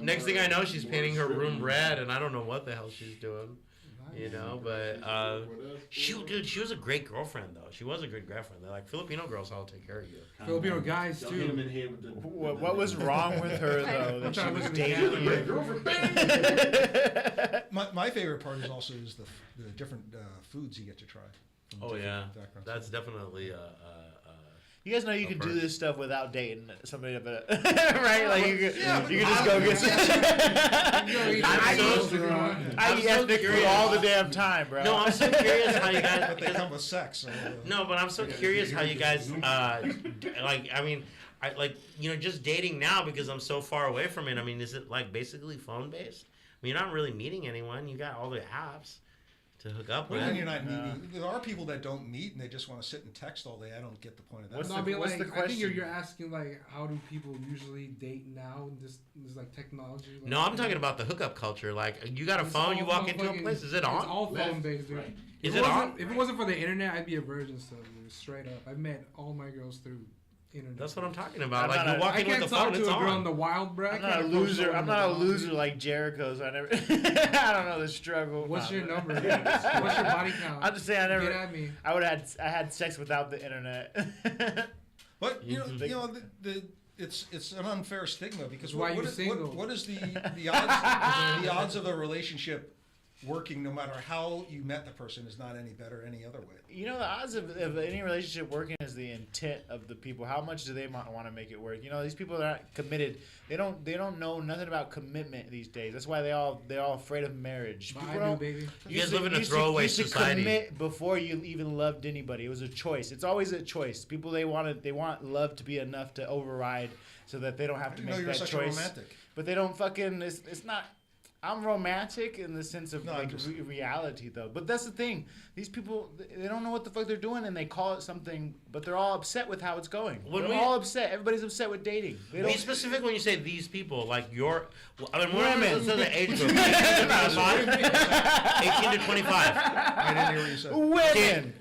Next thing I know, she's painting her room red, and I don't know what the hell she's doing. You know, but she was a great girlfriend though. She was a good girlfriend. They're like Filipino girls, I'll take care of you. Filipino guys, Don't hit too. him in the head with the- What was wrong with her though that she trying to was look at the dating camera. you? Girlfriend, bang! My favorite part is also the different foods you get to try. from Oh different yeah, backgrounds. that's definitely You guys know you A can perk. do this stuff without dating somebody, but right? Like you can just go get some. I'm so- I eat so ethnic food curious. all the damn time, bro. No, I'm so curious how you guys. But they come with sex. So, No, but I'm so curious how you guys like. I mean, I like just dating now because I'm so far away from it. I mean, is it like basically phone based? I mean, you're not really meeting anyone. You got all the apps. to hook up Well, with. then you're not No. needing. There are people that don't meet and they just want to sit and text all day. I don't get the point of that. What's No, the- I mean, what's like, the I think you're question? asking like, how do people usually date now in this like technology? Like, No, I'm talking about the hookup culture. Like, you got a It's phone, you all walk into a fucking- place. Is it It's on? all Left, phone based, dude. right. Is If it wasn't- on? If it wasn't for the internet, I'd be a virgin still, dude. Straight up. I met all my girls through internet. That's what I'm talking about. I'm like, not you a- walk I in with can't the talk phone, to it's a girl on. in the wild, bro. I I'm can't not a approach loser. someone I'm in the not a wild, loser dude. like Jericho, so I never. I don't know the struggle. What's No. your number? What's your body count? I'm just saying, I never. Get at me. I had sex without the internet. But you know, Mhm. it's an unfair stigma because That's why you is, single. what is the odds of a relationship working no matter how you met the person is not any better any other way. You know, the odds of any relationship working is the intent of the people. How much do they want to make it work? You know, these people are not committed. They don't know nothing about commitment these days. That's why they're all afraid of marriage. But People I do, don't- baby. You guys used to- live in a used to- throwaway used to society. commit before you even loved anybody. It was a choice. It's always a choice. People they want love to be enough to override so that they don't have I to didn't know make you were that such choice. a romantic. But they don't fucking. It's not. I'm romantic in the sense of No, I'm like just- reality though. But that's the thing. These people they don't know what the fuck they're doing and they call it something. But they're all upset with how it's going. When They're we- all upset. Everybody's upset with dating. They Be don't. specific when you say these people, like your. I mean, Women. what's the age group? 18 to 25. I didn't hear what you said. Women.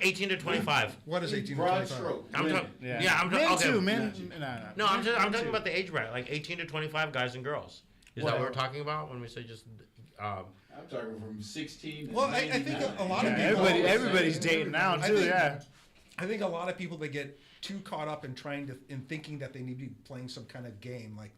18 to 25. What is 18 to Broad 25? stroke. I'm women. talking. Yeah, I'm Men talking. too. Okay. Men. No, I'm Men talking too. about the age bracket, like 18 to 25 guys and girls. Is that what we're talking about when we say just? I'm talking from 16 to Well, I think 99. a lot Yeah, of people. everybody's dating now I too. think- Yeah. I think a lot of people they get too caught up in thinking that they need to be playing some kind of game, like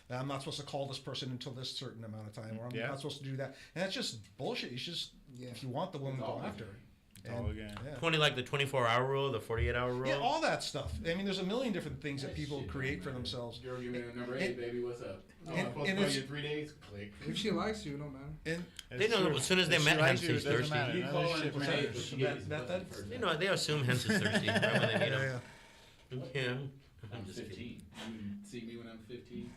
I'm not supposed to call this person until this certain amount of time, or I'm Yeah. not supposed to do that, and that's just bullshit. You should just Yeah. if you want the woman, It's go all after her. It's all again. Yeah. 20, like the 24-hour rule, the 48-hour rule. Yeah, all that stuff. I mean, there's a million different things that people Shit, create man. for themselves. Girl, give me the number 8, baby. What's up? Oh, and- I'm supposed and to call it's- you in 3 days. Click. If she likes you, it don't matter. And They know as soon as they If met she likes him, you, he's it doesn't thirsty. matter. You None call of this her shit and matters. say, but she That- is that- the first You time. know, they assume hence is thirsty right when they meet him. Yeah. I'm I'm just 15. kidding. You see me when I'm 15?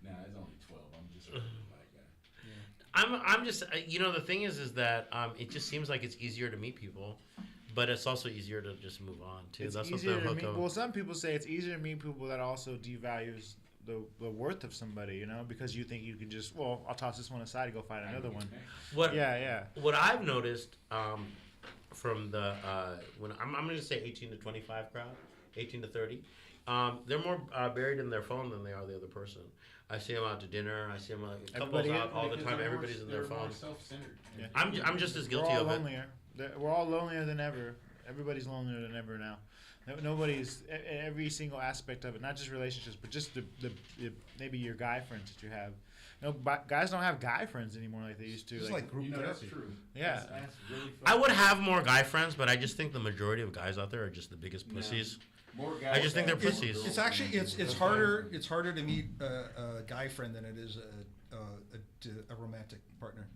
Nah, it's only 12. I'm just a black guy. I'm just you know the thing is that it just seems like it's easier to meet people, but it's also easier to just move on too. It's That's what easier the to hook meet. of. Well, some people say it's easier to meet people that also devalues the worth of somebody. You know, because you think you can just I'll toss this one aside and go find another one. What Yeah. what I've noticed from the when I'm going to say 18 to 25 crowd, 18 to 30, they're more buried in their phone than they are the other person. I see them out to dinner. I see them couples Everybody- out all the Because time. they're Everybody's in their they're more phone. self-centered. Yeah. I'm just as We're guilty all of it. lonelier. We're all lonelier than ever. Everybody's lonelier than ever now. Nobody's every single aspect of it, not just relationships, but just the maybe your guy friends that you have. No, guys don't have guy friends anymore like they used to. it's like group You know, that's therapy. true. Yeah. That's really I would have more guy friends, but I just think the majority of guys out there are just the biggest No. pussies. More guys I just think have they're more pussies. girls It's than actually girls. it's harder to meet a guy friend than it is a romantic partner.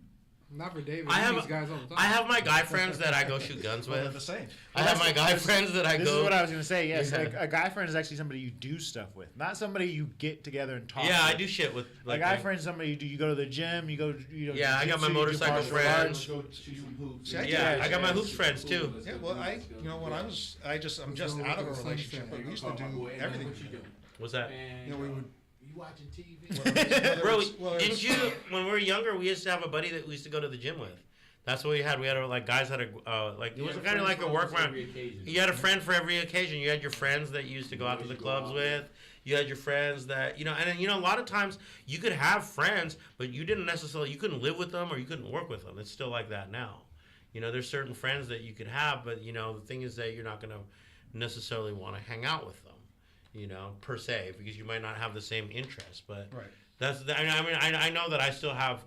Not for David. I He have- meets guys all the time. I have my guy friends that I go shoot guns Well, they're the with. same. I have my guy friends that I This is go. what I was gonna say. Yes, Yeah. like a guy friend is actually somebody you do stuff with, not somebody you get together and talk. Yeah, I with. do shit with. A Like, guy like- friend is somebody you go to the gym, you go. Yeah, I got my jiu-jitsu, you do motorcycle martial friend. arts. Go shoot some hoops. See, I Yeah, I got my hoops friends too. Yeah, well, when I'm just out of a relationship, but we used to do everything. What you doing? What's that? Man, You know, we would. You watching TV? Bro, whether didn't it's- you? When we were younger, we used to have a buddy that we used to go to the gym with. That's what we had. We had like guys had a like it was kind of like a work around. You had a friend for every occasion. You had your friends that you used to go out to the clubs with. You had your friends that and then, a lot of times you could have friends, but you didn't necessarily you couldn't live with them or you couldn't work with them. It's still like that now. There's certain friends that you could have, but the thing is that you're not going to necessarily want to hang out with them. Per se, because you might not have the same interests. But Right. I know that I still have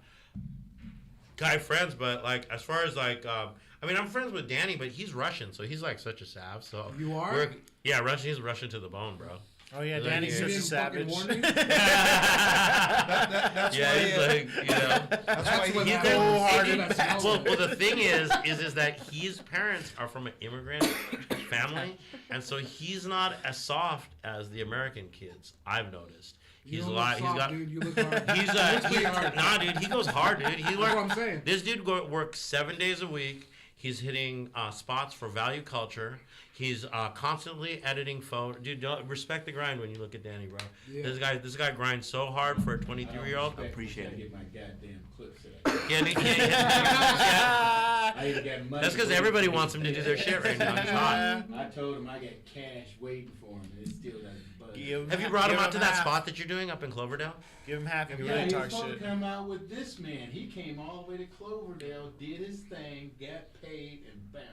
guy friends, but like as far as like I'm friends with Danny, but he's Russian, so he's like such a sav. So You are? yeah, Russian. He's Russian to the bone, bro. Oh yeah, Like, Danny's you such a didn't fucking savage. warn me? That's Yeah, why. he's like That's why That's what he- that He's was. cold-hearted. That's how- well, the thing is that his parents are from an immigrant family, and so he's not as soft as the American kids. I've noticed. You He's don't a look lot. He's soft, got. dude. You look hard. He's nah, dude. He goes hard, dude. He That's what I'm works. saying. This dude works 7 days a week. He's hitting spots for value culture. He's constantly editing photo. Dude, don't respect the grind when you look at Danny, bro. Yeah. This guy grinds so hard for a 23-year-old. I Appreciate gotta it. get my goddamn clips set. Yeah, yeah. I ain't got money. That's because everybody wants him to do their shit right now. It's hot. I told him I got cash waiting for him, and it still doesn't budge. Have you brought him Give out to that half. spot that you're doing up in Cloverdale? Give him half. He Yeah, really he was talk supposed shit. to come out with this man. He came all the way to Cloverdale, did his thing, got paid, and bounced.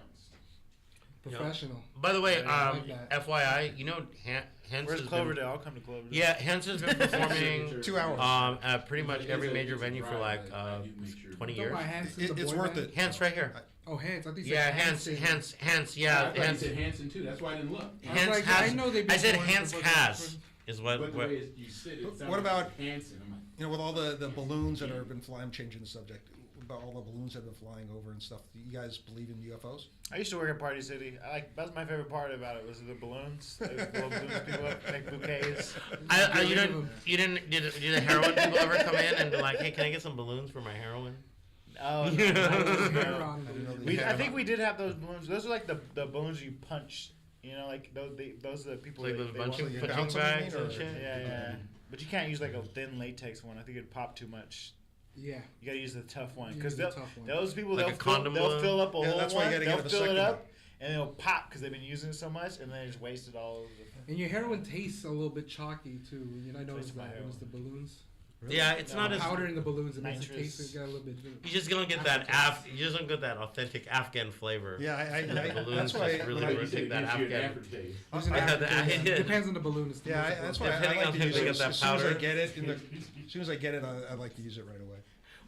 Professional. By the way, I like that. FYI, you know, Hens Where's has Cloverdale? I'll come to Cloverdale. Been, yeah, Hens has been performing 2 hours. at pretty much every major venue for like 20 Don't years. buy Hanson, the It's boy worth band? it. Hens right here. Oh, Hans. I think you Yeah, said Hens, Hanson. yeah, I thought you Hens. said Hanson too. That's why I didn't look. I was Hens like, has. I know they I said been Hens touring has is what. But the what way you said it, sounded What about- like Hanson? I'm like, You know, with all the balloons that have been flying, I'm changing the subject, about all the balloons that have been flying over and stuff. Do you guys believe in UFOs? I used to work at Party City. That's my favorite part about it was the balloons. They would blow balloons people up, make bouquets. you didn't did the heroin people ever come in and be like, hey, can I get some balloons for my heroin? Oh, Hair no. on it. I think we did have those balloons. Those are like the balloons you punch. You know, like those are the people Like that those they punching want. you punching bounce 'em, you bags mean, and or- shit. Yeah. But you can't use like a thin latex one. I think it'd pop too much. Yeah. You gotta use the tough one You because use the tough one. those people Like a condom they'll balloon? fill up a Yeah, whole that's why you one. gotta They'll get a fill it second up one. and it'll pop because they've been using it so much and then they just waste it all over. And your heroin tastes a little bit chalky too. You know, I noticed Tastes my that. It heroin. was the balloons. Yeah, it's No, not as. Powder in the balloons. It makes it Nitrous. taste. It got a little bit. You just don't get that you just don't get that authentic Afghan flavor. Yeah, And the balloons that's why. just really when I- would take that Afghan. aftertaste. There's an I had aftertaste. the- Depends on the balloon. It's the Yeah, most that's important. why I Depending like on to if use they it. get that As soon as I powder. get it, as soon as I get it, I like to use it right away.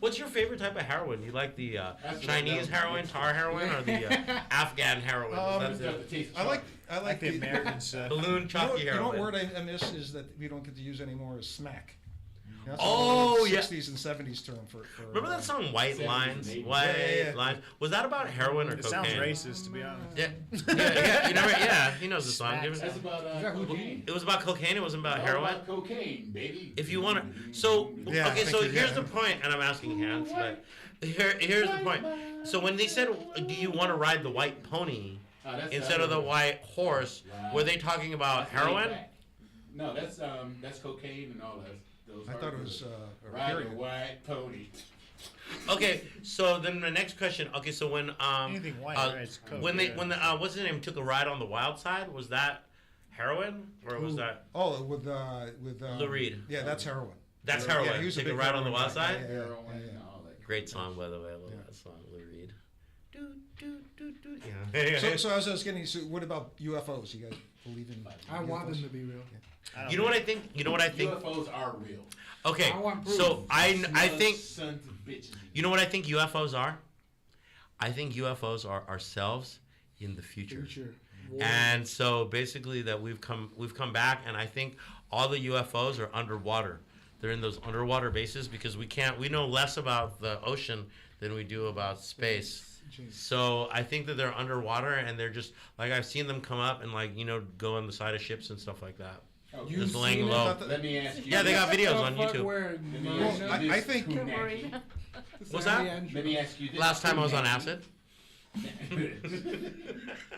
What's your favorite type of heroin? You like the That's Chinese what I know. heroin, tar heroin, or the Afghan heroin? Um, Is that the I like Like the American stuff. balloon You know, chalky you know heroin? what word I miss is that we don't get to use anymore is smack. You know, that's Oh, an yeah. 60s and 70s term for Remember that song White 70s Lines? and 80s. White Yeah. Lines. Was that about heroin or It cocaine? sounds racist to be honest. Yeah, yeah, you never, yeah, he knows the song. Give That's us- about Is that cocaine. It was about cocaine. It wasn't about All heroin. about cocaine, baby. If you want to, so Yeah, okay. thank So you, here's yeah. the point, and I'm asking Hans, but here's the point. So when they said, "Do you want to ride the white pony instead of the white horse?" Were they talking about heroin? No, that's cocaine and all that. Those I hard thought it drugs. was a Ride a period. white pony. Okay, so then the next question. Okay, so when Anything white, right? It's coke, when they yeah. when the what's his name took a ride on the wild side, was that heroin or was Who? that Oh, with Lou Reed? Yeah, that's heroin. that's Yeah, heroin. he was a Take a big ride on the heroin wild guy. side. Yeah, yeah, Heroin yeah, and yeah. all that. Great song, by the way. I love Yeah. that song, Lou Reed. Do, do, do, do. Yeah. So as I was getting, so what about UFOs? You guys believe in? I want UFOs? them to be real. I don't You know what I think? You know what I think? UFOs are real. Okay, I want proof. so I think Sons of bitches. you know what I think UFOs are. I think UFOs are ourselves in the future. Future. War. And so basically that we've come back, and I think all the UFOs are underwater. They're in those underwater bases because we know less about the ocean than we do about space. So I think that they're underwater, and they're just like, I've seen them come up and like, go on the side of ships and stuff like that. Okay. Just You've laying seen it? low. Let me ask you. Yeah, they got videos on The fuck YouTube. where Let me Marina- ask you I this, think- Punaki. What's Sandy that? Andrew- Let me ask you this. Last time I was on Punaki. acid.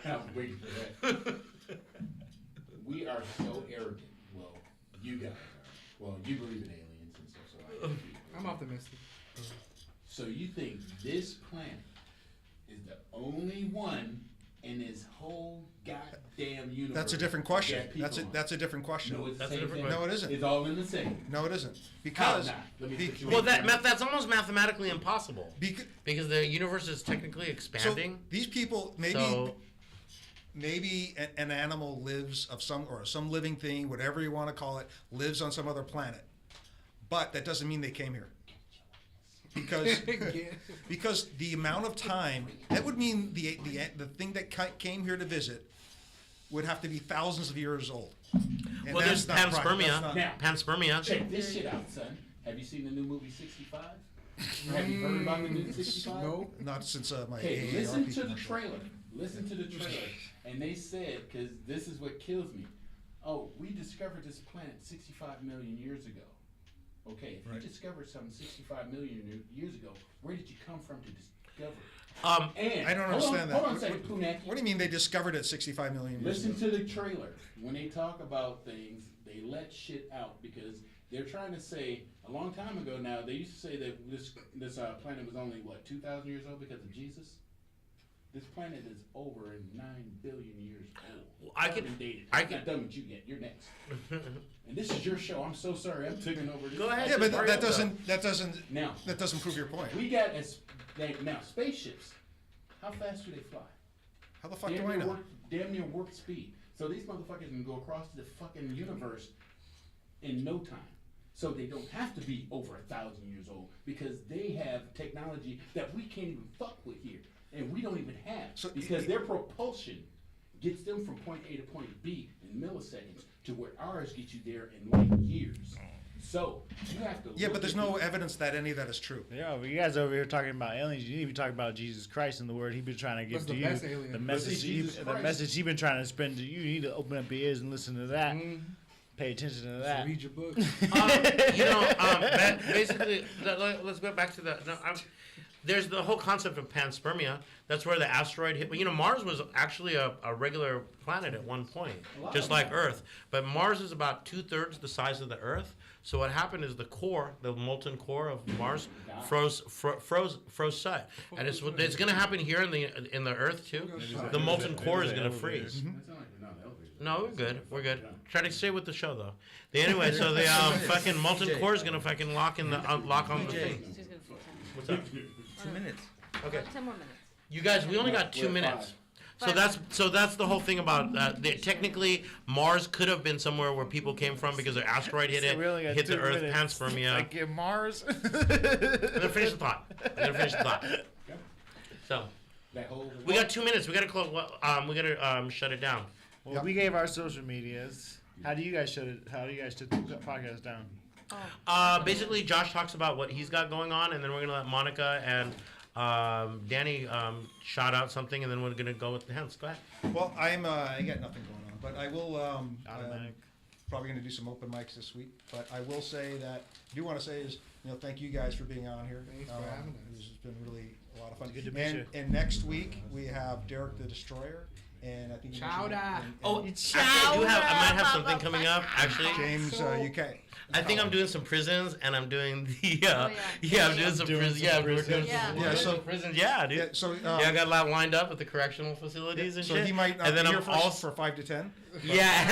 I was waiting for that. We are so arrogant. Well, you guys are. Well, you believe in aliens and stuff, so I'm optimistic. So you think this planet is the only one in this whole goddamn universe? That's a different question. that people on? That's a different question. No, it's That's the a same different thing. No, it isn't. It's all in the same. No, it isn't. How Because not? Let me be- put you Well, on. that's almost mathematically impossible bec- because the universe is technically so expanding. these people So maybe an animal lives of some living thing, whatever you want to call it, lives on some other planet, but that doesn't mean they came here. Because the amount of time that would mean the thing that came here to visit would have to be thousands of years old. And well, there's that's not right. panspermia. That's not- Now, Panspermia. check this shit out, son. Have you seen the new movie 65? Have you heard about the new 65? No. Not since my Okay, AARP listen to the commercial. trailer. Listen to the trailer. And they said, because this is what kills me. oh, we discovered this planet 65 million years ago. Okay, if Right. you discovered something 65 million years ago, where did you come from to discover it? And I don't hold understand on, that. Hold on a second, Punaki. What do you mean they discovered it 65 million years Listen ago? to the trailer. When they talk about things, they let shit out because they're trying to say a long time ago now. They used to say that this planet was only what 2,000 years old because of Jesus. This planet is over 9 billion years old. I could- Carbon dated. I I'm could- not done with you yet. You're next. And this is your show. I'm so sorry. I'm taking over. This. Go ahead. Yeah, but Hurry that up, doesn't Now prove your point. we got now spaceships. How fast do they fly? How the fuck do I know? Damn near warp speed. So these motherfuckers can go across the fucking universe in no time. So they don't have to be over 1,000 years old because they have technology that we can't even fuck with here, and we don't even have. So because their propulsion gets them from point A to point B in milliseconds to where ours gets you there in light years. So you have to. Yeah, look but there's at no this- evidence that any of that is true. Yeah, but you guys over here talking about aliens. You need to be talking about Jesus Christ and the word He's been trying to give That's to the you. best alien. The But message, see, Jesus the Christ- message He's been trying to spread to you. You need to open up your ears and listen to that. Pay attention to So that. read your book. Basically, let's go back to that. No, there's the whole concept of panspermia. That's where the asteroid hit. You know, Mars was actually a regular planet at one point, just like Earth. But Mars is about 2/3 the size of the Earth. So what happened is the core, the molten core of Mars, froze shut, and it's going to happen here in the Earth too. The molten core is going to freeze. That sound like no, the elevator. No, we're good. We're good. Try to stay with the show though. Anyway, so the fucking molten core is gonna fucking lock on the thing. She's gonna fit 10. What's up? 2 minutes. Okay, 10 more minutes. you guys, we only got 2 We're minutes. five. So that's the whole thing about technically Mars could have been somewhere where people came from because an asteroid hit it, So we only got hit the 2 Earth, minutes. panspermia. Like in Mars. I'm gonna finish the thought. So That whole. we got 2 minutes. We gotta close. We gotta shut it down. Well, we gave our social medias. How do you guys shut it? How do you guys shut the podcast down? Basically, Josh talks about what he's got going on, and then we're gonna let Monica and Danny shout out something, and then we're gonna go with the hands. Go ahead. Well, I got nothing going on, but I will. Automatic. Probably going to do some open mics this week, but I will say that I do want to say is thank you guys for being on here. Thanks for having us. This has been really a lot of fun. Good to meet and, you. and next week we have Derek the Destroyer, and I think you mentioned- Chowder. and Oh, actually, I might have something coming up. Actually, James UK. I think I'm doing some prisons, and I'm doing the yeah. I'm doing some prisons. Yeah, we're doing Yeah. some, Yeah, we're so- doing some prisons. Yeah, dude. Yeah, so Yeah, I got a lot lined up with the correctional facilities and so shit. he might not and then be I'm here also for 5 to 10. yeah,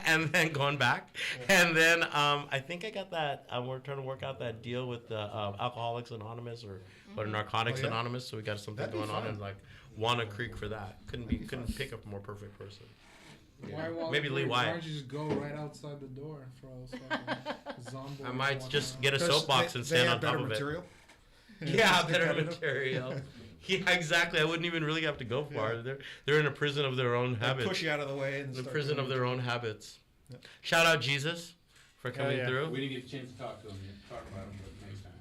and then going back, and then I think I got that. We're trying to work out that deal with the Alcoholics Anonymous or Narcotics Oh, yeah? Anonymous. So we got something That'd be going on fun. in like Wanna Creek for that. Couldn't pick up a more perfect person. Why Maybe Lee Why Wyatt. don't you just go right outside the door for all those fucking zombies? I might and just whatnot? get a Because soapbox they- and they stand have on top better of material. it. Yeah, It's better competitive. material. Yeah, exactly. I wouldn't even really have to go far. Yeah. They're in a prison of their own They habits. push you out of the way. And The start prison doing of their own habits. Yeah. Shout out Jesus for coming yeah. through. We didn't get a chance to talk to him yet. Talk about him, but next time.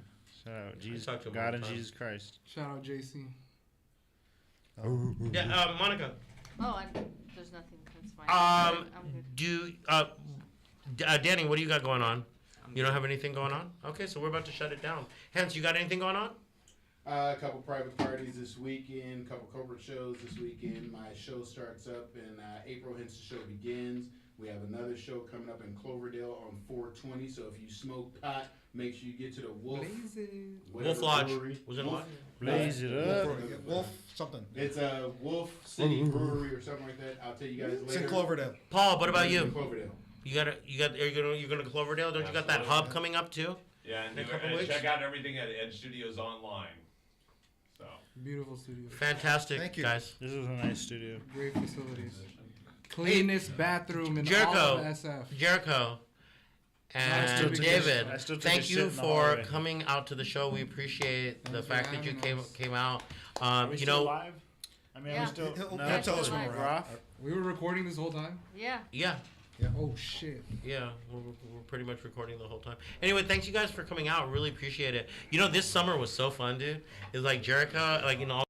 Shout out Jesus, talk to him all God the and time. Jesus Christ. Shout out JC. Yeah, Monica. There's nothing. That's fine. Um, I'm good. Danny, what do you got going on? You don't have anything going on? Okay, so we're about to shut it down. Hence, you got anything going on? A couple private parties this weekend, couple corporate shows this weekend. My show starts up in April, hence the show begins. We have another show coming up in Cloverdale on 4/20. So if you smoke pot, make sure you get to the Wolf. Blazing. whatever Wolf Lodge. brewery. Was it Wolf- Lodge? Blaze it Wolf, up. Wolf something. It's a Wolf City Brewery or something like that. I'll tell you guys It's later. in Cloverdale. Paul, what about It's in you? Cloverdale. You're gonna Cloverdale? Don't you got that Absolutely. hub coming up too? Yeah, and, In a couple and weeks? check out everything at Edge Studios online. So Beautiful studio. Fantastic, Thank you. guys. This was a nice studio. Great facilities. Cleanest bathroom in Jericho. all of SF. Jericho I still and took David, I still took a thank shit you in the for hallway. coming out to the show. We appreciate the Thanks for fact that you having us. came out. Are we You still know, live? I mean, are Yeah. we still? He'll no, tell us still when live. we're off. We were recording this whole time. Yeah. yeah. Oh shit. Yeah, we're pretty much recording the whole time. Anyway, thanks you guys for coming out. Really appreciate it. You know, this summer was so fun, dude. It's like Jericho, like, you know,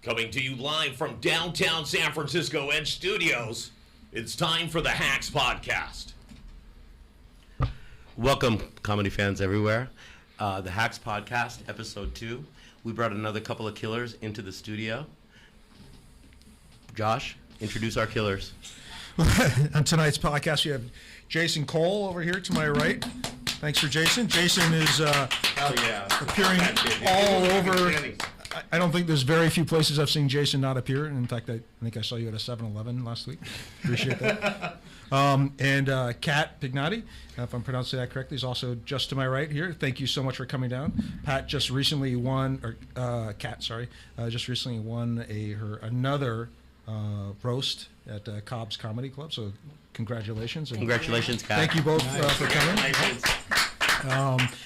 Coming to you live from downtown San Francisco Edge Studios, it's time for the Hacks Podcast. Welcome, comedy fans everywhere. The Hacks Podcast, episode 2. We brought another couple of killers into the studio. Josh, introduce our killers. On tonight's podcast, we have Jason Cole over here to my right. Thanks for Jason. Jason is appearing all over. I don't think there's very few places I've seen Jason not appear. In fact, I think I saw you at a 7-Eleven last week. Appreciate that. And Kat Pignati, if I'm pronouncing that correctly, is also just to my right here. Thank you so much for coming down. Pat just recently won, or Kat, sorry, just recently won another roast at Cobb's Comedy Club. So congratulations. And Congratulations, Kat. thank you both for coming.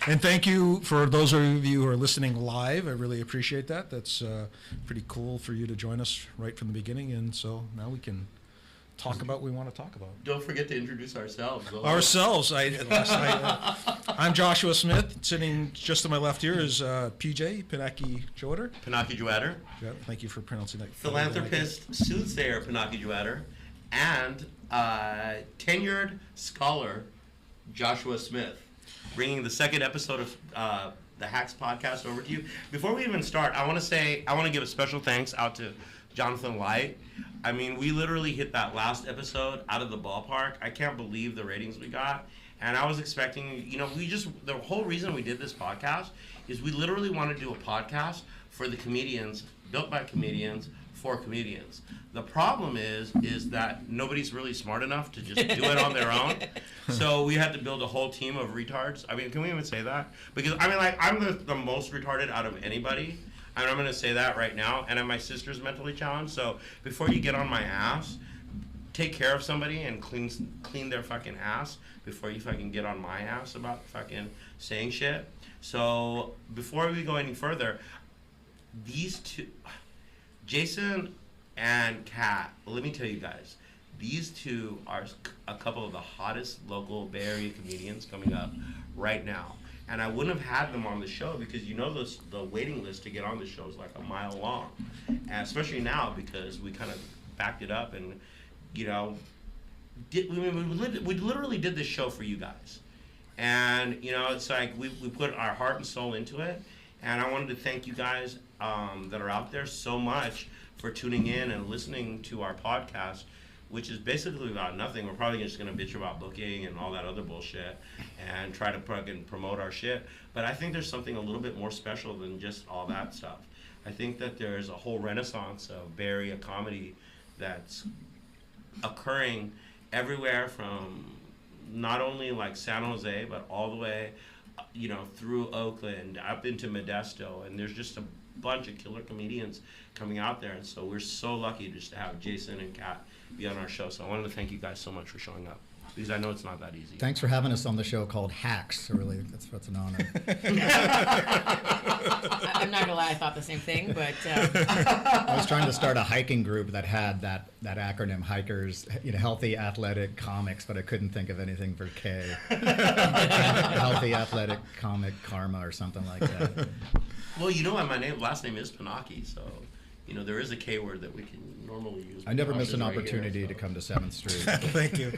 And thank you for those of you who are listening live. I really appreciate that. That's pretty cool for you to join us right from the beginning. And so now we can talk about what we want to talk about. Don't forget to introduce ourselves. I'm Joshua Smith. Sitting just to my left here is PJ Pinaki Joder. Pinaki Joader. Yeah, thank you for pronouncing that. Philanthropist, soothsayer Pinaki Joader, and tenured scholar Joshua Smith, bringing the second episode of the Hacks Podcast over to you. Before we even start, I want to give a special thanks out to Jonathan Light. I mean, we literally hit that last episode out of the ballpark. I can't believe the ratings we got. And I was expecting, the whole reason we did this podcast is we literally want to do a podcast for the comedians, built by comedians, for comedians. The problem is that nobody's really smart enough to just do it on their own. So we had to build a whole team of retards. I mean, can we even say that? Because, I'm the most retarded out of anybody. And I'm going to say that right now. And my sister's mentally challenged. So before you get on my ass, take care of somebody and clean their fucking ass before you fucking get on my ass about fucking saying shit. So before we go any further, these two, Jason and Kat, let me tell you guys, these two are a couple of the hottest local Bay Area comedians coming up right now. And I wouldn't have had them on the show because the waiting list to get on the show is like a mile long. And especially now because we kind of backed it up and, we literally did this show for you guys. And, it's like we put our heart and soul into it. And I wanted to thank you guys that are out there so much for tuning in and listening to our podcast, which is basically about nothing. We're probably just going to bitch about booking and all that other bullshit and try to fucking promote our shit. But I think there's something a little bit more special than just all that stuff. I think that there's a whole renaissance of Bay Area comedy that's occurring everywhere from not only like San Jose, but all the way, through Oakland, up into Modesto. And there's just a bunch of killer comedians coming out there. And so we're so lucky just to have Jason and Kat be on our show. So I wanted to thank you guys so much for showing up because I know it's not that easy. Thanks for having us on the show called Hacks. Really, that's an honor. I'm not gonna lie, I thought the same thing, but I was trying to start a hiking group that had that acronym, hikers, healthy athletic comics, but I couldn't think of anything for K. Healthy athletic comic karma or something like that. Well, my last name is Pinaki, so there is a K word that we can normally use. I never miss an opportunity to come to 7th Street. Thank you.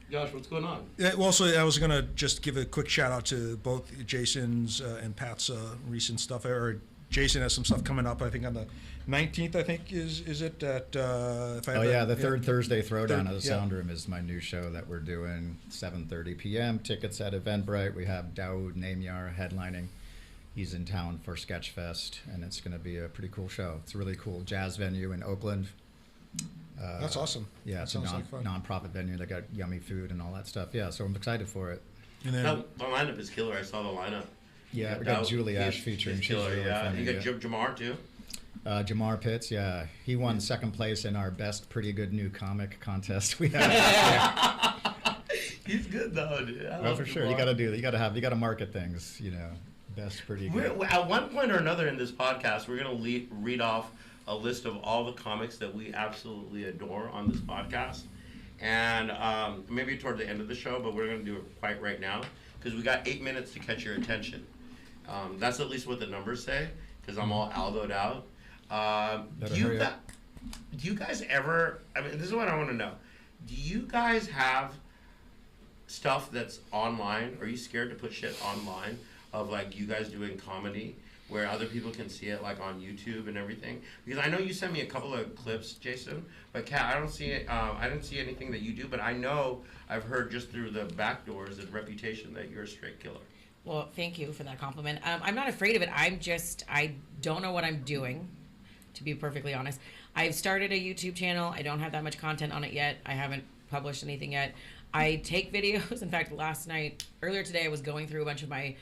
Josh, what's going on? Yeah, well, so I was going to just give a quick shout out to both Jason's and Pat's recent stuff. Or Jason has some stuff coming up, I think, on the 19th, I think, is it? At, the third Thursday Throwdown of the Sound Room is my new show that we're doing, 7:30 p.m. Tickets at Eventbrite. We have Daoud Namyar headlining. He's in town for Sketchfest, and it's going to be a pretty cool show. It's a really cool jazz venue in Oakland. That's awesome. Yeah, it's a non-profit venue. They got yummy food and all that stuff. Yeah, so I'm excited for it. And then, the lineup is killer. I saw the lineup. Yeah, we got Julie Ash featuring. She's killer, really funny. You got Jamar too. Jamar Pitts, yeah, he won second place in our best pretty good new comic contest we had. He's good though, dude. Well, for sure, you got to do that. You got to market things, Best pretty good. At one point or another in this podcast, we're going to read off a list of all the comics that we absolutely adore on this podcast. And maybe toward the end of the show, but we're going to do it quite right now because we got 8 minutes to catch your attention. That's at least what the numbers say. because I'm all Aldoed out. Better Do you hurry gu- up. do you guys ever? I mean, this is what I want to know. Do you guys have stuff that's online? Are you scared to put shit online of like you guys doing comedy where other people can see it, like on YouTube and everything? Because I know you sent me a couple of clips, Jason, but Kat, I don't see it. I didn't see anything that you do, but I know I've heard just through the back doors and reputation that you're a straight killer. Well, thank you for that compliment. I'm not afraid of it. I don't know what I'm doing, to be perfectly honest. I've started a YouTube channel. I don't have that much content on it yet. I haven't published anything yet. I take videos. In fact, earlier today, I was going through a bunch of my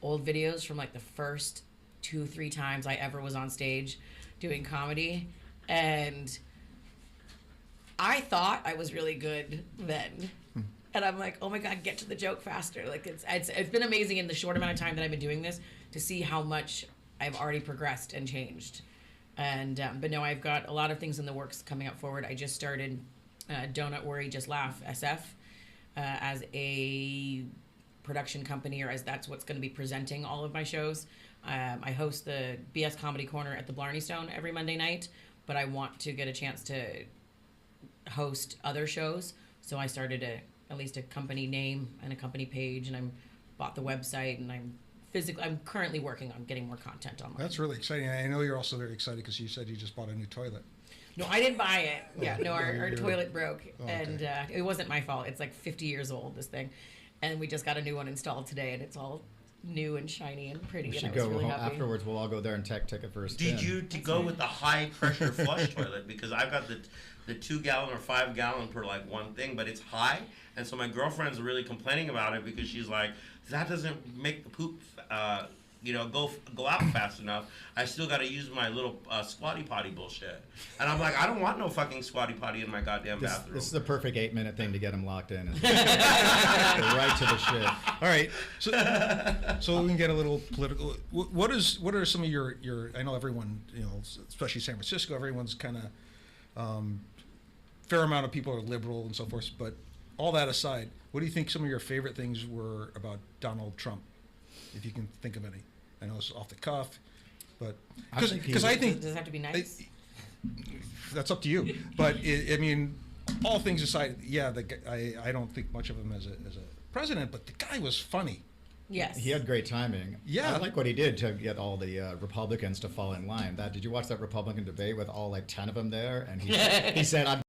old videos from like the first 2-3 times I ever was on stage doing comedy. And I thought I was really good then. And I'm like, oh my God, get to the joke faster. Like it's been amazing in the short amount of time that I've been doing this to see how much I've already progressed and changed. And but no, I've got a lot of things in the works coming up forward. I just started Donut Worry Just Laugh SF as a production company, or as that's what's going to be presenting all of my shows. I host the BS Comedy Corner at the Blarney Stone every Monday night, but I want to get a chance to host other shows. So I started at least a company name and a company page, and I'm bought the website, and I'm currently working on getting more content online. That's really exciting. I know you're also very excited because you said you just bought a new toilet. No, I didn't buy it. Yeah, no, our You're- toilet broke, Oh, okay. and it wasn't my fault. It's like 50 years old, this thing, and we just got a new one installed today, and it's all new and shiny and pretty. We and should I was go really home happy. afterwards. We'll all go there and take a first. Did spin. you go with the high pressure flush toilet? Because I've got the 2 gallon or 5 gallon per like one thing, but it's high, and so my girlfriend's really complaining about it because she's like, that doesn't make the poop, go out fast enough. I still got to use my little squatty potty bullshit, and I'm like, I don't want no fucking squatty potty in my goddamn bathroom. This is the perfect 8-minute thing to get him locked in. Go right to the shit. All right, so we can get a little political. What are some of your? I know everyone, especially San Francisco, everyone's kind of fair amount of people are liberal and so forth. But all that aside, what do you think some of your favorite things were about Donald Trump, if you can think of any? I know it's off the cuff, but because I think Does it have to be nice? that's up to you. But I mean, all things aside, yeah, I don't think much of him as a president, but the guy was funny. Yes. He had great timing. Yeah. I like what he did to get all the Republicans to fall in line. Did you watch that Republican debate with all like 10 of them there? And he said, "I'm